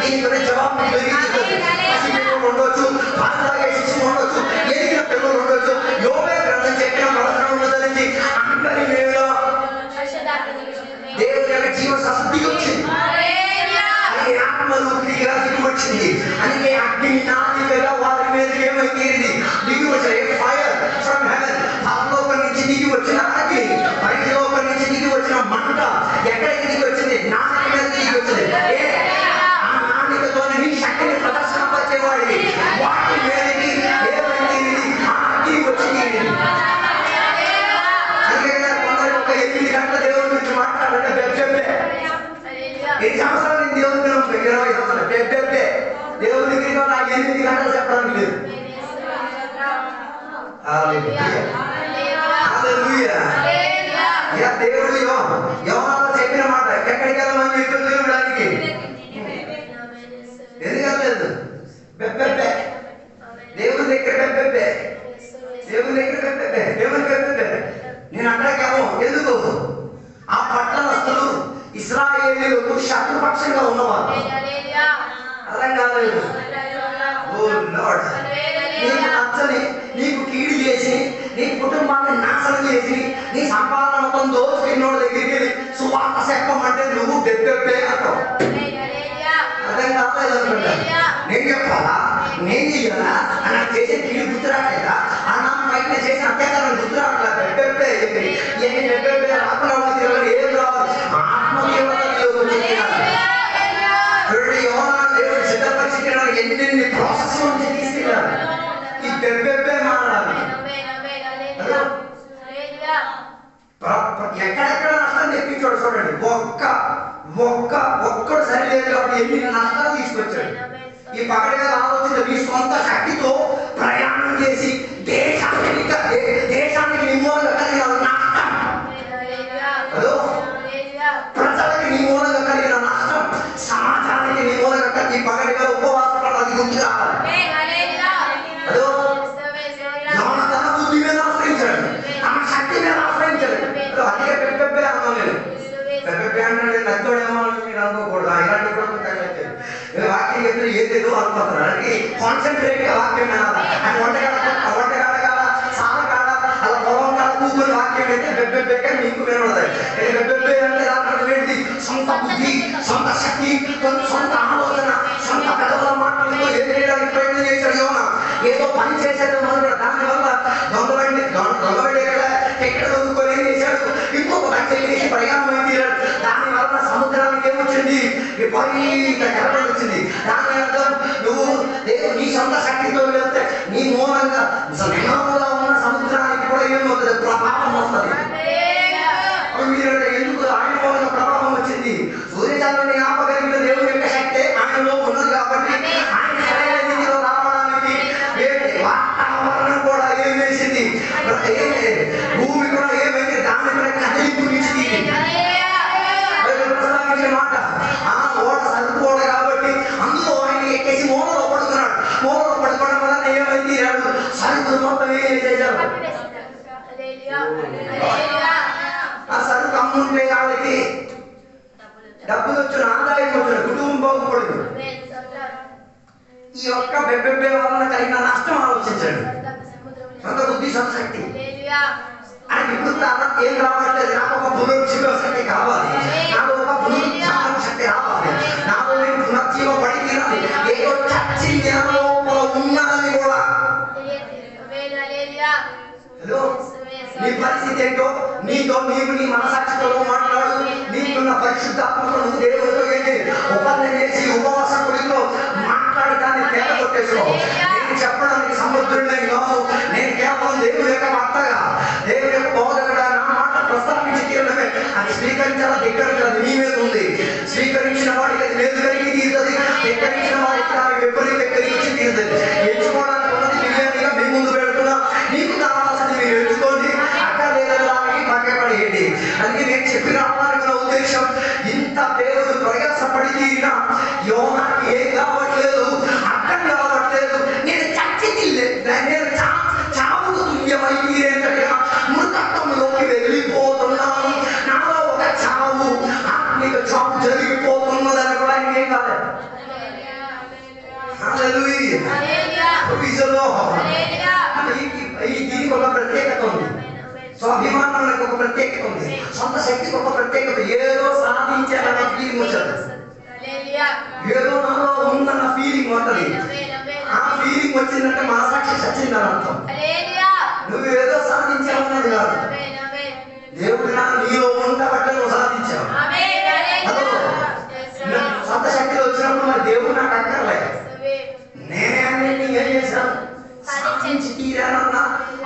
దీని గురించి జవాబు తెలియజేస్తుంది. పసిపిల్లలు ఉండొచ్చు, పాత్రగా శిశువు ఉండొచ్చు, ఎదిగిన పిల్లలు ఉండొచ్చు. యోగా గ్రంథం చెప్పిన ప్రవచనం ఉన్నదని అందరి మీద దేవుని యొక్క జీవ శక్తి వచ్చింది. అలాగే ఆత్మలు క్రియగా దిగి వచ్చింది. అందుకే అగ్ని నాటికగా వారి మీద ఏమై తీరింది? దిగి వచ్చిన ఫైర్ ఫ్రమ్ హెవెన్. పరలోకం నుంచి దిగి వచ్చిన అగ్ని, పరలోకం నుంచి దిగి వచ్చిన మంట ఎక్కడికి దిగి వచ్చింది? నాటిక మీద దిగి వచ్చింది. ఆ నాటికతో నీ శక్తిని ప్రదర్శనపరిచేవాడి వాటి మీదకి ఏమై తీరింది? ఆ అగ్ని వచ్చి తీరింది. అందుకే కొందరు ఒక 8 గంటల దేవుడి గురించి మాట్లాడాలంటే బెబ్బెబ్బే. 8 సంవత్సరాలు నేను దేవుడికి 20 సంవత్సరాలు బెబ్బెబ్బే. దేవుడికి నాకు 8 గంటలు చెప్పడానికి లేదు. దేవుడు యోహానుతో చెప్పిన మాట ఎక్కడికి వెళ్ళమని చెప్పారు దేవుడానికి? ఎందుకలేదు? బెబ్బెబ్బే. దేవుడి దగ్గర బెబ్బెబ్బే. దేవుడి దగ్గర బెబ్బెబ్బే. దేవుడి బెబ్బెబ్బే. నేను అక్కడికేమో ఎందుకు? ఆ పట్టణస్తులు ఇశ్రాయేలీయులకు శత్రుపక్షంగా ఉన్నవారు. అర్థం కాలేదు. ఓ లార్డ్, నేను మార్చని, నీకు కీడు చేసి, నీ కుటుంబాన్ని నాశనం చేసి, నీ సంపాదన మొత్తం దోచుకున్నోడి దగ్గరికి వెళ్ళి సువార్త చెప్పమంటే నువ్వు బెబ్బెబ్బే అంటావు. అర్థం కాలేదు అనుకుంటా. నేను చెప్పాలా, నేను చెయ్యాలా, నాకు చేసే కీడు గుర్తురాట్లేదా, అన్న పైన చేసిన అత్యాచారం గుర్తురాట్లేదు. బెబ్బెబ్బే ఏంటి బెబ్బెబ్బే రాకుండా తిరగదు, ఏం రావాలి, దేవుడు సిద్ధపరిచినాడు, ఎన్ని ప్రాసెస్ నుంచి తీసుకెళ్ళాడు. ఈ బెబ్బెబ్బే మారాలి. ఎక్కడెక్కడ నష్టం తెప్పించాడు చూడండి. ఒక్కడు సరిలేదు కాబట్టి ఎన్ని నష్టాలు తీసుకొచ్చాడు. ఈ పగడగా ఆలోచన మీ సొంత శక్తితో ప్రయాణం చేసి దేశానికి నిమూలంగా కలిగిన నష్టం, ప్రజలకి నిమూలంగా కలిగిన నష్టం, సమాజానికి నిమూలంగా కలిగి పగడగా ఉపవాసం అది గుర్తు రావాలి. తన బుద్ధి మీద ఆశ్రయించాడు, తన శక్తి మీద ఆశ్రయించాడు. అందుకే పెద్దబ్బే అన్నాను నేను. పెద్దబ్బే అంటే నచ్చోడేమో మీరు అనుకోకూడదు. ఇలాంటి కూడా వాక్యం చెప్తే ఏదేదో అనుకుంటున్నారు. అందుకే కాన్సన్ట్రేట్ గా వాక్యం వినాలి. అది వంటకాడ సాధకాడ అలా పొలం కాడ కూర్చొని వాక్యం అయితే బెబ్బెబ్బే కానీ మీకు వినడదు. బెబ్బెబ్బే అంటే దాంట్లో ఏంటి, సొంత బుద్ధి, సొంత శక్తి, సొంత ఆలోచన, సొంత పెదవుల మాటలతో ఎదురేయడానికి ప్రయత్నం చేశాడు యోనా. ఏదో పని చేసేది మొదలు దానివల్ల దొంగబండి ఎక్కడ దొంగకొని ఏం చేశాడు, ఇంకొక బండి చేసి ప్రయాణం తీరాడు. దానివల్ల సముద్రానికి ఏమొచ్చింది, విపరీత కలపడి వచ్చింది. దాని అర్థం నువ్వు నీ సొంత శక్తితో వెళ్తే నీ మూలంగా నిమాముగా ఉన్న సముద్రానికి కూడా ఏమవుతుంది, ప్రభావం వస్తుంది. మీరంటే ఎందుకు ఆయన మూలంగా ప్రభావం వచ్చింది, సూర్యచంద్రుని ఆపగలిగిన దేవుని యొక్క శక్తి ఆయనలో ఉన్నది కాబట్టి ఆయన సరైన రీతిలో రావడానికి వాతావరణం కూడా ఏం వేసింది, భూమి కూడా ఏమైంది, దాని కూడా కదిలింపు ఇచ్చింది. మాట ఆ ఓడ సరిపోడ కాబట్టి అందులో ఆయన ఎక్కేసి మూలలో పడుకున్నాడు. మూలలో పడుకోవడం వల్ల ఏమైంది, సరుకులు మొత్తం ఏం చేశారు, ఆ సరుకు అమ్ముంటే వాళ్ళకి డబ్బులు వచ్చిన, ఆదాయం వచ్చిన, కుటుంబం బాగుపడదు. ఈ యొక్క బెబ్బెబ్బే వలన కలిగిన నష్టం ఆలోచించండి. సొంత బుద్ధి, సొంత శక్తి అని ఇప్పుడు ఏం రావట్లేదు. నాకు ఒక పునరుజ్జీవ శక్తి కావాలి, నాకు ఒక పునరుజ్జీవ శక్తి రావాలి, నాకు నేను పునర్జీవ పడి తీరాలి. ఏదో చచ్చి లోపల ఉన్నదని కూడా. నీ పరిస్థితి ఏంటో నీతో నీవు నీ మనసాక్షితో మాట్లాడు. నీకున్న పరిశుద్ధాత్మతో నువ్వు దేవుడితో ఏంటి ఉపన్నం చేసి ఉపవాస గుడిలో మాట్లాడి దాన్ని తేట కొట్టేసుకో. నేను చెప్పడానికి సముద్రుడిని కాదు, నేను కేవలం దేవుడి యొక్క భర్తగా, దేవుడి యొక్క బోధకుడా నా మాట ప్రస్తావించి తీరడమే. అది స్వీకరించాలా ధిక్కరించాలి నీ మీద ఉంది. స్వీకరించిన వాడికి అది లేదు కలిగి తీరుతుంది, ధిక్కరించిన వాడికి ఆమె విపరీత కలిగి తీరుతుంది. ఎంచుకోవడానికి ఉన్నది బిర్యానీగా మీ ముందు పెడుతున్నా, నీకు కావాల్సింది మీరు ఎంచుకోండి, అక్కడ లేదని పక్కపడేయండి. అందుకే నేను చెప్పిన అమ్మానుకున్న ఉద్దేశం, ఇంత దేవుడు ప్రయాసపడి తీరిన యోనాకి ఏం కావట్లేదు, అర్థం కావట్లేదు. నేను నేను చావుకు తుల్యమై మృతత్వంలోకి వెళ్ళిపోతున్నాను, నాలో ఒక చావు, ఆత్మిక చావు జరిగిపోతున్నదని కూడా ఇంకేం కాలేదు. దీనికి ఒక ప్రత్యేకత ఉంది, స్వాభిమానానికి ఒక ప్రత్యేకత ఉంది, సొంత శక్తికి ఒక ప్రత్యేకత. ఏదో సాధించాలన్న ఫీలింగ్ వచ్చాడు, ఏదో నాలో ఉందన్న ఫీలింగ్ ఉంటుంది. ఆ ఫీలింగ్ వచ్చిందంటే మా సాక్షి చచ్చిందని అర్థం. నువ్వు ఏదో సాధించావన్నది కాదు, దేవుడు నీలో ఉండబట్టే నువ్వు సాధించావు. సొంత శక్తిలో వచ్చినప్పుడు మరి దేవుడు నాకు అక్కర్లేదు, నేనే అన్నింటినీ ఏం చేశాను, సాధించి తీరానన్న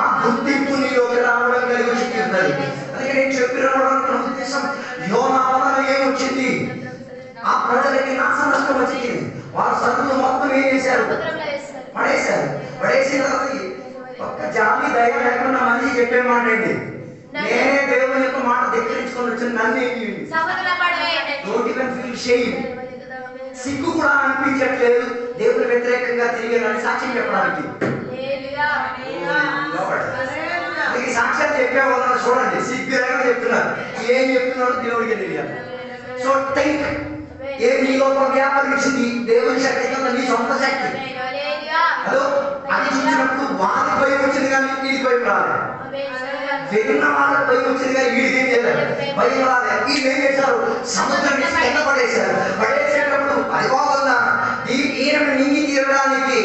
ఆ గుర్తింపు నీలోకి రావడం కలిగి వచ్చి తీరుతుంది. అందుకే నేను చెప్పిన ఉద్దేశం, యోనా వలన ఏమొచ్చింది, ఆ ప్రజలకి నాశ నష్టం వచ్చింది. వారు సరుకులు మొత్తం ఏం చేశారు, పడేశారు. పడేసిన తర్వాత ఒక్క జాలి దయ లేకుండా మనిషి చెప్పే మాట ఏంటి, నేనే దేవుని యొక్క మాట ధిక్కరించుకొని వచ్చిన నన్ను ఏం చేయండి. సిగ్గు కూడా అనిపించట్లేదు దేవుని వ్యతిరేకంగా తిరిగానని సాక్ష్యం చెప్పడానికి. సాక్ష్యం చెప్పే వాళ్ళని చూడండి, సిగ్గు లేక చెప్తున్నారు, ఏం చెప్తున్నాడు దేవుడికి తెలియాలి. సో థింక్, ఏం నీలో ఒక వ్యాపారం ఇచ్చింది దేవుని శక్తి కన్నా నీ సొంత శక్తి. హలో, అది చూసినప్పుడు వారి విన్న వాళ్ళకి భయం వచ్చింది కానీ వీడికి ఏం చేయాలి? భయం రాలే. వీళ్ళు ఏం చేశారు? సముద్రం నుంచి కింద పడేశారు. పడేసేటప్పుడు అది బాగుందా? ఈయన మింగి తీరడానికి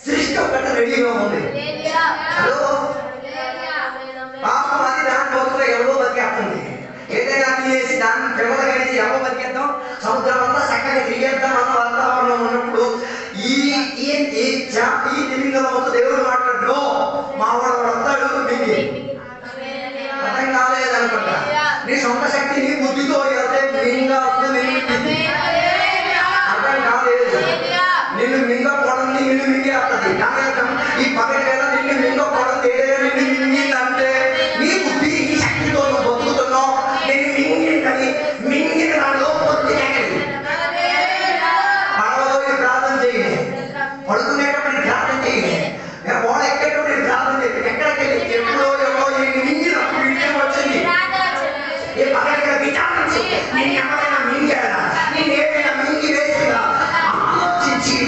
సృష్టి ఒకటి రెడీగా ఉంది. హలో, పాపం అది దాని బతుకులో ఎవరో బతికేస్తుంది. ఏదైనా తినేసి దాన్ని పిల్లలు కలిసి ఎవరో బతికేద్దాం, సముద్రం అంతా చక్కగా తిరిగేద్దాం అన్న వాతావరణం ఉన్నప్పుడు ఈ తిమింగలంతో దేవుడు మాట్లాడు, మా వాడు వస్తాడు మింగి అర్థం కాలేదనుకుంటా. నీ సొంత శక్తి నీ బుద్ధితో వెళ్తే మింగా వస్తుంది. అర్థం కాలేదు. నిన్ను మింగకూడదు, నిన్ను మింగేస్తుంది. ఈ పగటి వేళ నిన్ను మింగకూడదు, నిన్ను మింగిందంటే నీ బుద్ధి నీ శక్తితో నువ్వు బతుకుతున్నావు. నేను మింగిందని మింగిన నాలో పొద్దు పడవలో ప్రార్థన చేయండి, పడుకునేటప్పుడు ప్రార్థన చేయండి, ఓడ ఎక్కేటప్పుడు ప్రార్థన చేయండి. ఎక్కడికి వెళ్ళి ఎప్పుడో ఎవరో మింగినప్పుడు ఇంటికి వచ్చింది ఏ పగటిగా విచారించి నేను ఎవరైనా మింగాడా, నేను ఏదైనా మింగి వేసినా ఆలోచించి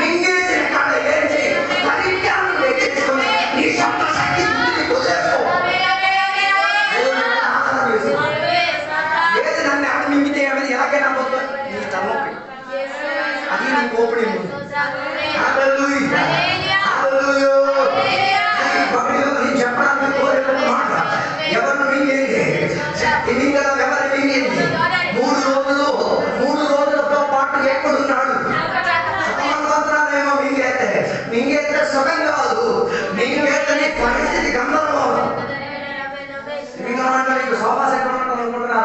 మింగేసిన కాడ ఏర్చి పరిజ్ఞానం తెచ్చుకొని నీ సొంత శక్తి వదిలేసుకో. ఏది నన్ను ఎవరు మింగితే ఏమైనా ఎలాగైనా పోతుంది నీ తలనొప్పి, అది నీ కోపడి చెప్పడానికి కోరిన మాట ఎవరు మింగేది? తిమింగలం ఎవరు మింగేది? 3 రోజులతో పాటు ఎక్కడున్నాడు? సుఖమంత్రాలేమో మింగేస్తే సుఖం కాదు, మింగేస్తే పరిస్థితి గందరగోళం. తిమింగలం అంటే మీకు సోఫా సెట్ ఉంటాం అనుకుంటున్నారా?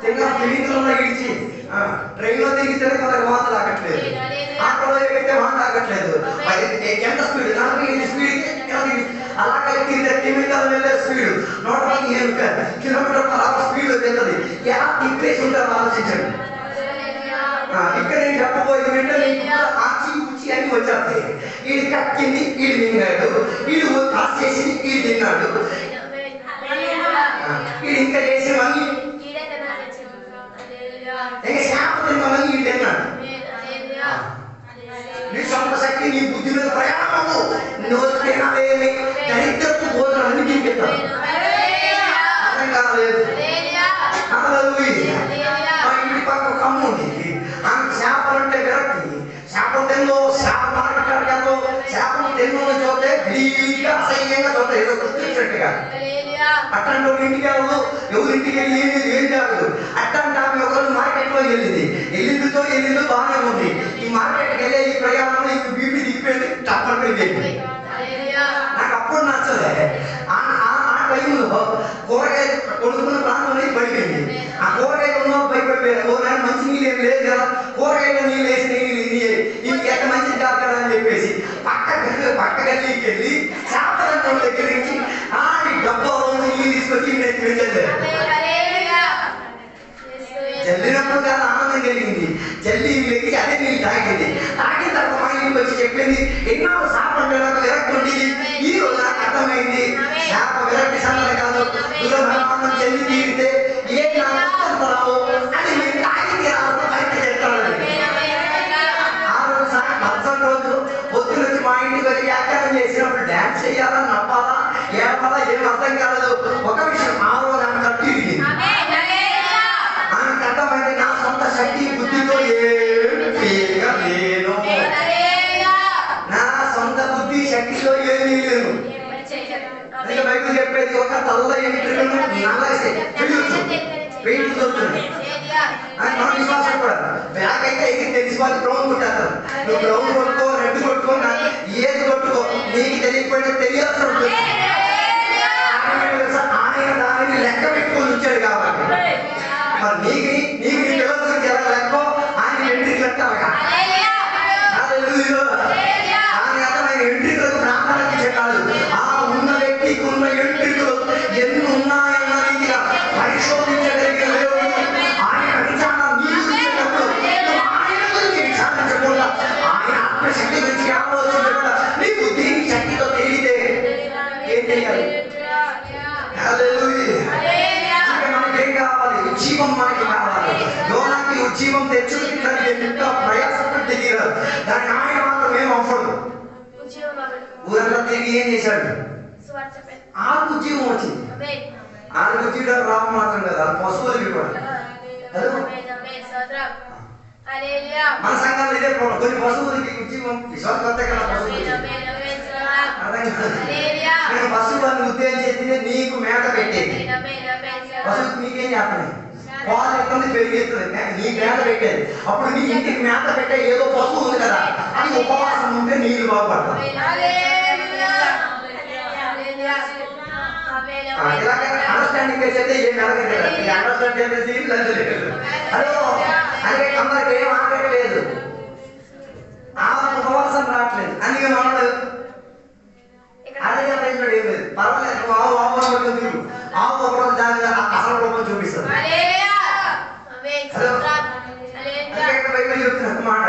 తిమింగలంలో ఇడిచి ట్రైన్లో తిరిగితే మనకు వాంతులు ఆగట్లేదు, ఆటోలో ఎక్కితే వాంతులు ఆగట్లేదు. ఎంత స్పీడ్ 45 స్పీడ్ అలాగే తిరిగితే తిమింగలం వెళ్ళే స్పీడ్ 115 కిలోమీటర్ స్పీడ్ వెళ్తుంది. ఎలా తిప్పేసి ఉంటారు ఆలోచించండి. ఇక్కడ నేను చెప్పబోయేది ఏంటంటే ఆచి ఉచి అని వచ్చేస్తాయి. వీడి కక్కింది వీడు మింగాడు, వీడు కాసు చేసింది వీడు తిన్నాడు, వీడు ఇంకా చేసేవన్నీ ఇంకా శాప తిన్నవన్నీ వీడు తిన్నాడు. నీ సొంత శక్తి నీ బుద్ధి మీద ప్రయాణము నువ్వు తినాలేమి దరిద్రపు భోజనాన్ని నీకు ఇస్తాను. అర్థం కాలేదు. మా ఇంటి పక్క ఒక అమ్మ ఉండేది, ఆమె చేపలంటే విరక్తి. చేపలు తిన్నో చేప మాట్లాడగలదు, చేపలు తిన్నో చూస్తే గలీజ్గా అసహ్యంగా చూస్తే ఏదో గుర్తించినట్టుగా అట్లాంటి ఒక ఇంటికి వెళ్ళదు, ఎవరింటికి వెళ్ళి ఏం జరగదు. అట్లాంటి ఆమె ఒకరోజు మార్కెట్లో వెళ్ళిందితో బాగానే ఉంది. ఈ మార్కెట్కి వెళ్ళే ఈ ప్రయాణంలో ఈ బీపీ దిగిపోయింది, తప్పనిపోయింది. నాకు అప్పుడు నచ్చలే. ఆ టైంలో కూరగాయలు కొడుకున్న ప్రాంతంలో పడిపోయింది. ఆ కూరగాయలు ఉన్న భయపడిపోయారు. కూరగాయలు మంచి నీళ్ళు ఏం లేదు కదా, కూరగాయలు నీళ్ళు వేసి ఇవి ఎంత మంచిది కాదు కదా అని చెప్పేసి పక్క గల్లీకి వెళ్ళి చేపల దగ్గర నుంచి డబ్బాలో నీళ్ళు తీసుకొచ్చి జల్లినప్పుడు కాదు ఆనందం కలిగింది. జల్లి లేచి అదే నీళ్ళు తాగింది. తాగిన తర్వాత మా ఇంటికి వచ్చి చెప్పింది, ఎన్నో చేప విరక్తి ఉండేది, ఈ రోజు నాకు అర్థమైంది. చేప విరక్తి సంగతి కాదు, దురభరణం చెల్లి తీరితే ఏ నావు అది మీరు తాగి తీరాలని బయట చెప్తాను. ఆ రోజు మరుసటి రోజు పొద్దున వచ్చి మా ఇంటికి వచ్చి వ్యాఖ్యానం చేసినప్పుడు డాన్స్ చేయాలా నవ్వాలా ఏమలా ఏం అర్థం కాలేదు. ఒక విషయం, ఆ రోజు ఆమె కట్టు తిరిగింది. ఆమెకు అర్థమైంది, నా సొంత శక్తి బుద్ధితో నేను నా సొంత బుద్ధి శక్తితో ఏమీ లేను. అందుకే బైబిల్ చెప్పేది, ఒక తల్ల ఎంట్రుకను పెయింట్ దొరుకుతుంది అని మన విశ్వాసం కూడా. బ్లాక్ అయితే తెలిసిపోతే బ్రౌన్ కొట్టేస్తారు. నువ్వు బ్రౌన్ కొట్టుకో, రెడ్ కొట్టుకో, ఏది కొట్టుకో, నీకు తెలియకపోయినా తెలియాల్సి ఉంటుంది. ఆయన దానిని లెక్క పెట్టుకొని వచ్చాడు కాబట్టి మరి నీకు పిల్లలకి ఎలా లెక్కో ఆయన ఎంట్రీకి లెక్క ఆయన ఎంట్రీలకు ప్రాంతానికి చెప్పాలి. ఆ ఉన్న వ్యక్తికి ఉన్న ఎంట్రీలు ఎన్ని ఉన్నాయన్న రీతిగా పరిశోధించగలిగిన ఆయన విచారణ ఆయన గురించి విచారించకుండా ఆయన ఆత్మశక్తి గురించి ఆలోచించకుండా నీ బుద్ధి శక్తితో తెలియదే ఏం చేయాలి? మనకేం కావాలి? ఉజ్జీవం మనకి కావాలి. యోనాకి ఉజ్జీవం తెచ్చుకుంటానికి ఎంత ప్రయాసపడి దిగారు, దానికి ఆయన మాత్రం ఏం అవ్వడు. ఊరంతా తిరిగి ఏం చేశాడు? ఆకు జీవం వచ్చింది. ఆకు జీవం రావ మాత్రం కదా, అది పశువులకి కూడా. మన సంఘంలో ఇదే ప్రాబ్లం. కొన్ని పశువులకి జీవం విశ్వాస నేను పశువులను ఉద్దేశించి నీకు మేత పెట్టేది. పశువుకి నీకేం చెప్పండి, పాలు ఎక్కడ పెరిగేస్తుంది, నీ మేత పెట్టేది. అప్పుడు నీ ఇంటికి మేత పెట్టే ఏదో పశువు ఉంది కదా, అది ఉపవాసం ఉంటే నీళ్ళు బాగుపడతాం. అండర్స్టాండింగ్ అయితే ఏం అడగలేదు, అండర్స్టాండింగ్ హలో అందుకే అందరికి ఏం ఆగట్లేదు, ఆ ఉపవాసం రావట్లేదు. అందుకే మనడు అదే ఏం లేదు, పర్వాలేదు ఆవు ఆవు ఒకరోజు దాని అసలు రూపం చూపిస్తుంది. చెప్తున్న మాట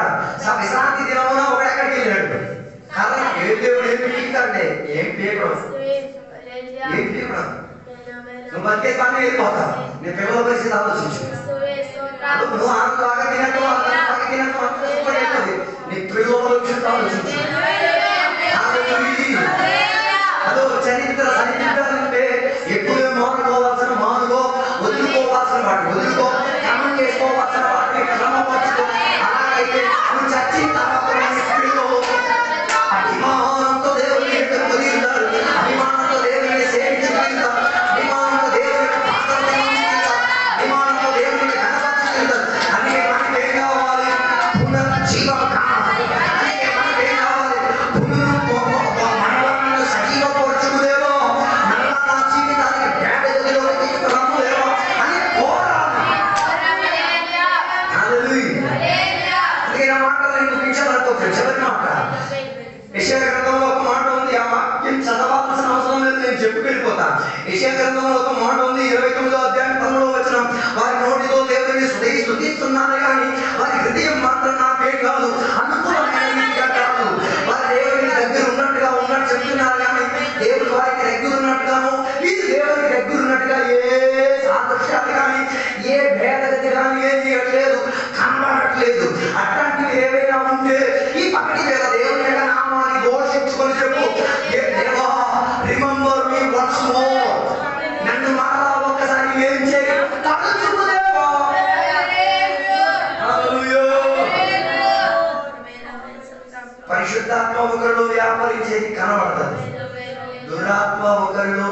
విశ్రాంతి దినమున ఒకడు ఎక్కడికి వెళ్ళాడు కదా, ఏ దేవుడు ఏం పీకుతాడే, ఏం పీకడం ఏం పీకడం. నువ్వు బతికే పని వెళ్ళిపోతావు. నీ పిల్లల పరిస్థితి ఆలోచించు. నువ్వు ఆమె బాగా తినట్టు బాగా తినట్టు అంటుంది, నీ పిల్లల పరిస్థితి ఆలోచించు. అదో చరిత్ర సరిదిద్దాలంటే ఎప్పుడే మానుకోవాల్సిన మానుకో, వదులుకోవాల్సిన వాటి వదులుకో, క్రమం చేసుకోవాల్సిన వాటిని క్రమపరచుకో. అలాగైతే నువ్వు చచ్చిన తర్వాత అభిమానంతో దేవుని పొందింటారు, అభిమానంతో దేవుని సేవించుకుంటారు, అభిమానంతో దేవుని అభిమానంతో దేవుని కనపరుచుకుంటారు. అందుకే మనకి ఏం కావాలి, పునర్జీవం కావాలి. అందుకే మనకి ఏం కావాలి, మనలను సజీవపరచుకునేవో, మన జీవితానికి బ్యాడ్ గదిలో తీసుకురాములేవో అని కోరాలి. అందుకే నా మాటలు రెండు నిమిషాలతో చివరి మాట యెషయా గ్రంథంలో ఒక మాట ఉంది, ఆ వాక్యం చదవాల్సిన అవసరం లేదు, నేను చెప్పుకెళ్ళిపోతా. యెషయా గ్రంథంలో ఒక మాట ఉంది, 29వ అధ్యాయం 10వ వచనం, వారి నోటితో దేవుని స్తుతిస్తున్నారు కానీ వారి హృదయం మాత్రం నాకే కాదు, అనుకూలమైనదిగా కాదు. వారి దేవుని దగ్గర ఉన్నట్టుగా ఉన్నట్టు చెప్తున్నారు కానీ దేవుడు వారికి దగ్గర ఉన్నట్టుగాను ఇది దేవునికి దగ్గర ఉన్నట్టుగా ఏ సాదృశ్యాలు కానీ ఏ భేదగతి కానీ ఏం చేయట్లేదు, కనబడట్లేదు. అట్లాంటివి ఏవైనా ఉంటే ఈ పక్కటి వేళ దేవుని యొక్క నామాన్ని ఘోషించుకొని చెప్పు, దేవా రిమెంబర్ మీ వన్స్ మోర్, నన్ను మరలా ఒక్కసారి ఏం చేయి తలుచుకు దేవా. పరిశుద్ధాత్మ ఒకరిలో వ్యాపరించేది కనబడుతుంది, దురాత్మ ఒకరిలో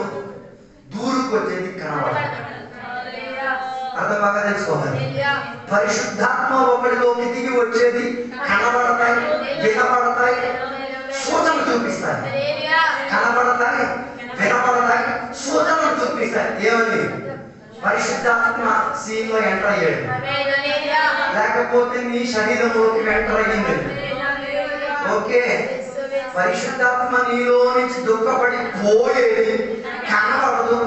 దూరుకొచ్చేది కనబడుతుంది. అర్థం బాగా తెలుసుకోవాలి. పరిశుద్ధాత్మ ఒకరిలోకి దిగి వచ్చేది కనబడతాయి, వినబడతాయి, సూచనలు చూపిస్తాయి. కనబడతాయి, వినబడతాయి, సూచనలు చూపిస్తాయి. ఏమని? పరిశుద్ధాత్మ సీన్లో ఎంటర్ అయ్యాడు, లేకపోతే నీ శరీరంలోకి ఎంటర్ అయ్యింది. ఓకే, పరిశుద్ధాత్మ నీలో నుంచి దుఃఖపడి పోయేది కనబడదు,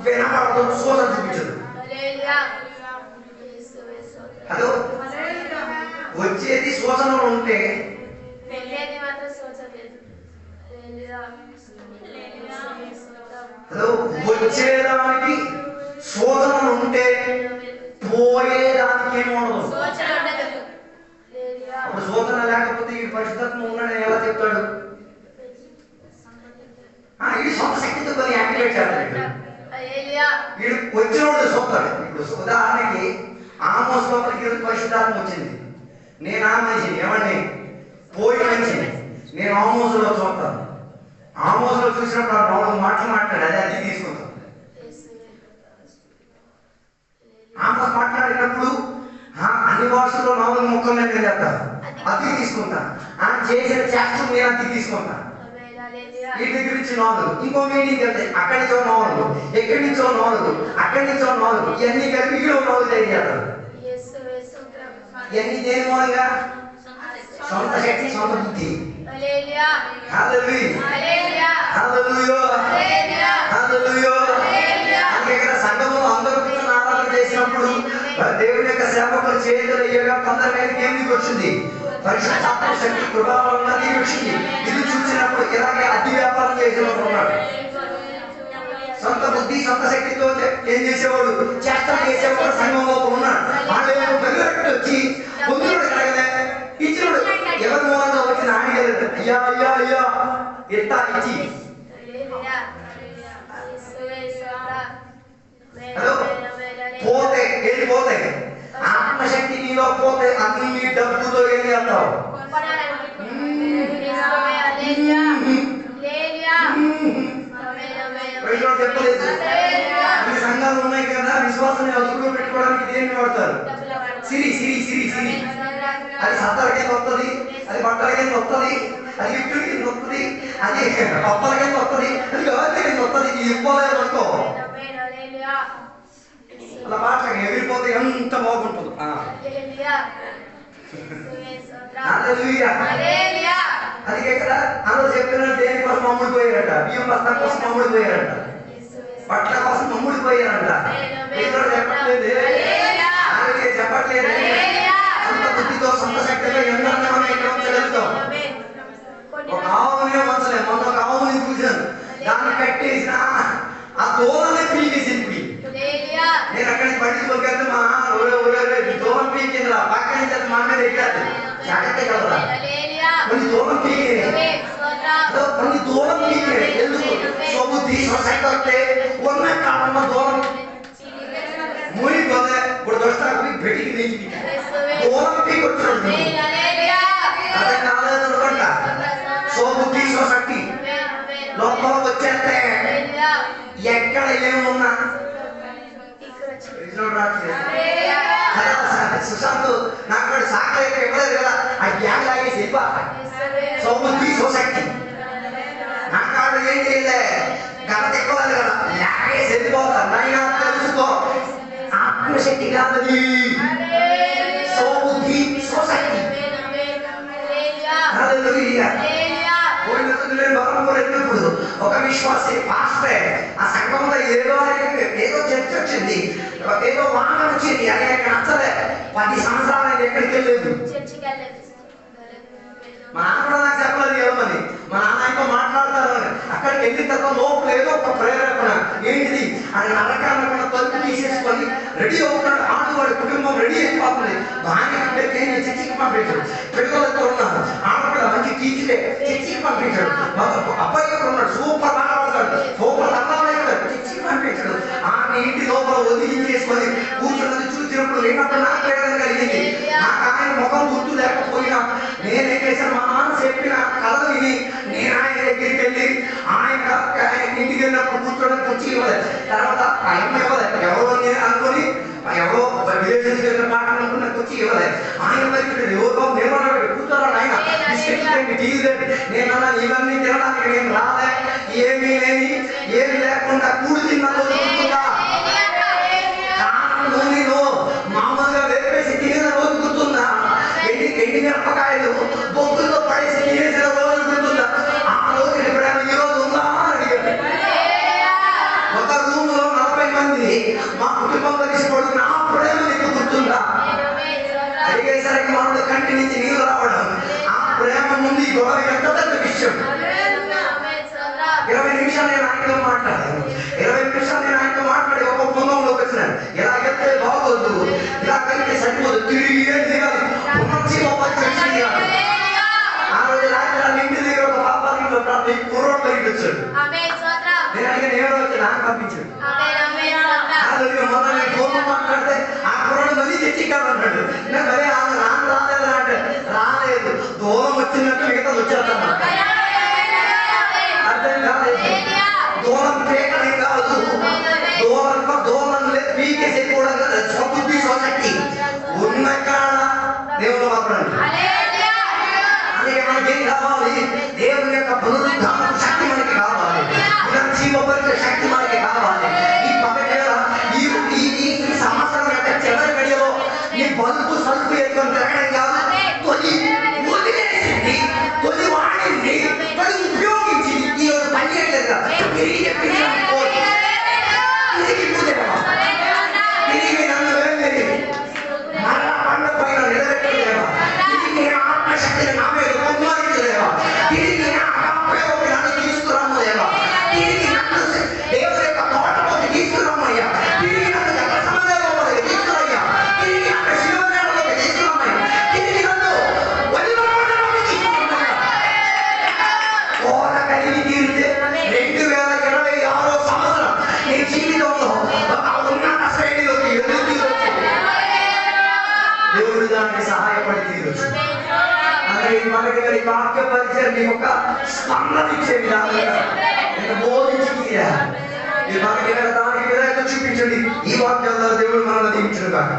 వినబడదు, సూచన చూపించదు. హలో, వచ్చేది సూచనలు ఉంటే హలో వచ్చేదానికి సూచనలు ఉంటే పోయేదానికి ఏమో అప్పుడు సూచన లేకపోతే ఈ పరిశుద్ధాత్మ ఉన్నాడని ఎలా చెప్తాడు? ఇది సొంత శక్తితో కొన్ని యాక్టివేట్ చేస్తాడు. వీడు వచ్చినోడు చూస్తాడు. ఇప్పుడు ఉదాహరణకి ఆమోస్ లోపలికి పరిశుద్ధాత్మ వచ్చింది, నేను ఆ మనిషిని ఏమండి పోయి మనిషిని నేను ఆమోసులో చూస్తాను. ఆమోసులో చూసినప్పుడు ఆ నాలుగు మాటలు మాట్లాడు, అది తీసుకుంటాను. ఆమోస్ మాట్లాడినప్పుడు అన్ని భాషల్లో నాలుగు ముక్కలు నేను చేస్తాను, అది తీసుకుంటాను. చేసిన చేష్టం నేను అది తీసుకుంటాను. ఈ దగ్గర నుంచి నాలుగు, ఇంకో మీటింగ్ వెళ్తే అక్కడి నుంచో నాలుగు, ఎక్కడి నుంచో నాలుగు, అక్కడి నుంచో నాలుగు, ఇవన్నీ కలిపి ఇక్కడ నాలుగు తెలియజేస్తారు. ఇవన్నీ దేని మూలంగా? సొంత శక్తి, సొంత బుద్ధి. సంఘంలో అందరూ ఆరాధన చేసినప్పుడు దేవుని యొక్క సేవకులు చేతులు అయ్యగా కొందరి మీదకి ఎందుకు వచ్చింది? పరిశుద్ధాత్మ శక్తి కృపావరంగా దిగి వచ్చింది. ఇది చూసినప్పుడు ఇలాగే అతి వ్యాపారం చేసేవాడు ఉన్నాడు. సొంత బుద్ధి, సొంత శక్తితో ఏం చేసేవాడు? చేష్టం చేసేవాడు సంఘంలో ఉన్నాడు. వాళ్ళు బెల్లట్టు వచ్చి పొందుడు కలగలే, ఇచ్చినోడు ఎవరి మూలంగా వచ్చిన ఆడిగలదు. అయ్యా అయ్యా అయ్యా ఎట్టా ఇచ్చి హలో, పోతే వెళ్ళిపోతాయి. ఆత్మశక్తి నీలో పోతే అన్ని డబ్బుతో ఏం చేస్తావు? చెప్పలేదు. ఈ సంఘాలు ఉన్నాయి కదా, విశ్వాసాన్ని అదుపులో పెట్టుకోవడానికి దేన్ని వాడతారు? సిరి సిరి సిరి సిరి. అది సత్తాల కింద వస్తుంది, అది బట్టల కింద వస్తుంది, అది గిఫ్టుల కింద వస్తుంది, అది పప్పల కింద వస్తుంది, అది వ్యవస్థ కింద వస్తుంది. ఇది ఇవ్వలేదు అనుకో, అలా మాట్లాడి ఎగిరిపోతే ఎంత బాగుంటుంది. అది ఎక్కడ అందరూ చెప్పిన దేనికోసం అమ్ముడు పోయారట, బియ్యం బస్తా కోసం అమ్ముడు పోయారట, బట్టల కోసం అమ్ముడు పోయారట. చెప్పట్లేదు, చెప్పట్లేదు. సొంత బుద్ధితో సొంత శక్తితో ఎందరో ఇక్కడ ఉంచగలుగుతాం. ఒక ఆవునే వంచలే, మొన్న ఒక ఆవుని చూశాను, దాన్ని కట్టేసిన ఆ దూరాన్ని పీకేసింది. నేను అక్కడి నుంచి బయటికి పోతే మా దూరం పీకిందిరా, పక్క నుంచి మా మీద ఎక్కారు జాగ్రత్త కలరా, కొన్ని దూరం పీకే, కొన్ని దూరం పీకే. ఎందుకు? స్వబుద్ధి స్వశక్తి వస్తే ఉన్న కాలంలో దూరం మునిపోతే ఇప్పుడు దొస్తాకు బయటికి నీటి దూరం పీకొచ్చాడు. అదే కాలేదు అనుకుంటా. స్వబుద్ధి స్వశక్తి లోపల వచ్చేస్తే ఎక్కడ ఏమున్నా సుశాంత్ నాకు సాకలు అయితే ఇవ్వలేదు కదా, ఆ గ్యాంగ్ లాగేసి వెళ్ళిపా. స్వబుద్ధి స్వశక్తి నా కాడు ఏం చేయలే, గత ఎక్కువాలి కదా, లాగేసి వెళ్ళిపోతా. నైనా తెలుసుకో, ఆత్మశక్తి కాదది, స్వబుద్ధి స్వశక్తి. వెళ్ళినప్పుడు ఒక విశ్వాసి పాస్టర్ ఆ సంఘంలో ఏదో చర్చ వచ్చింది, ఏదో వాన వచ్చింది, అది ఎక్కడ నచ్చలే. 10 సంవత్సరాలు ఎక్కడికి వెళ్ళలేదు. మా నాన్న కూడా నాకు చెప్పలేదు ఏమని, మా నాన్న ఆయనతో మాట్లాడతారు. అక్కడికి వెళ్ళిన తర్వాత లోపల ఏదో ఒక ప్రేరేపణ, ఏంటిది అని నరకాలనుకున్న తలుపు తీసేసుకొని రెడీ అవుతున్నాడు. ఆడవాడి కుటుంబం రెడీ అయిపోతుంది. భార్య నేను చర్చికి పంపించాడు, పిల్లలతో ఉన్నారు, ఆడపిల్ల మంచి టీచరే చర్చికి పంపించాడు. అబ్బాయి కూడా ఉన్నాడు, సూపర్ మాట్లాడతాడు, సూపర్ అర్థమవుతాడు, చర్చికి పంపించాడు. ఆమె ఇంటి లోపల వదిలించేసుకొని కూర్చున్నది చూసినప్పుడు లేనప్పుడు నాకు ప్రేరణ కలిగింది. నాకు ఆయన ముఖం గుర్తు లేకపోయినా నేనేం చేశాను, మా నాన్న చెప్పిన కథ విని నేను ఆయన దగ్గరికి వెళ్ళి ఆయన ఇంటికి వెళ్ళినప్పుడు కూర్చోడానికి కుర్చీ ఇవ్వలేదు. తర్వాత ఆయన ఇవ్వలేదు, ఎవరో నేను అనుకుని ఎవరో విలేజ్ వెళ్ళిన మాట అనుకున్న కుర్చీ ఇవ్వలేదు. ఆయన దగ్గర ఎవరో నేను కూర్చోరా ఆయన నేను ఇవన్నీ తినడానికి నేను రాలే, ఏమీ లేని ఏమి లేకుండా కూడి తిన్నాను. నూనెలో మామూలుగా వేపేసి తినేసిన రోజు గుర్తుందా? ఎండి మిరపకాయలు బొగ్గులతో పడేసి తినేసిన రోజు గుర్తుందా? ఆ రోజు ఎప్పుడైనా ఈ రోజు ఉందా అని అడిగాడు. ఒక రూమ్ లో 40 మంది మా కుటుంబంలో తీసి పడుకున్న ఆ ప్రేమ నీకు గుర్తుందా? అడిగేసరికి మనోడు కంటి నుంచి నీళ్ళు రావడం, ఆ ప్రేమ ముందు ఈ గొడవ ఎంత పెద్ద విషయం. మనకి మరి వాక్య పరిచయం నీ యొక్క స్పందన ఇచ్చే విధానంగా నేను బోధించి మనకి దానికి విధంగా చూపించండి. ఈ వాక్యాల దేవుడు మనల్ని దీవించును కాక.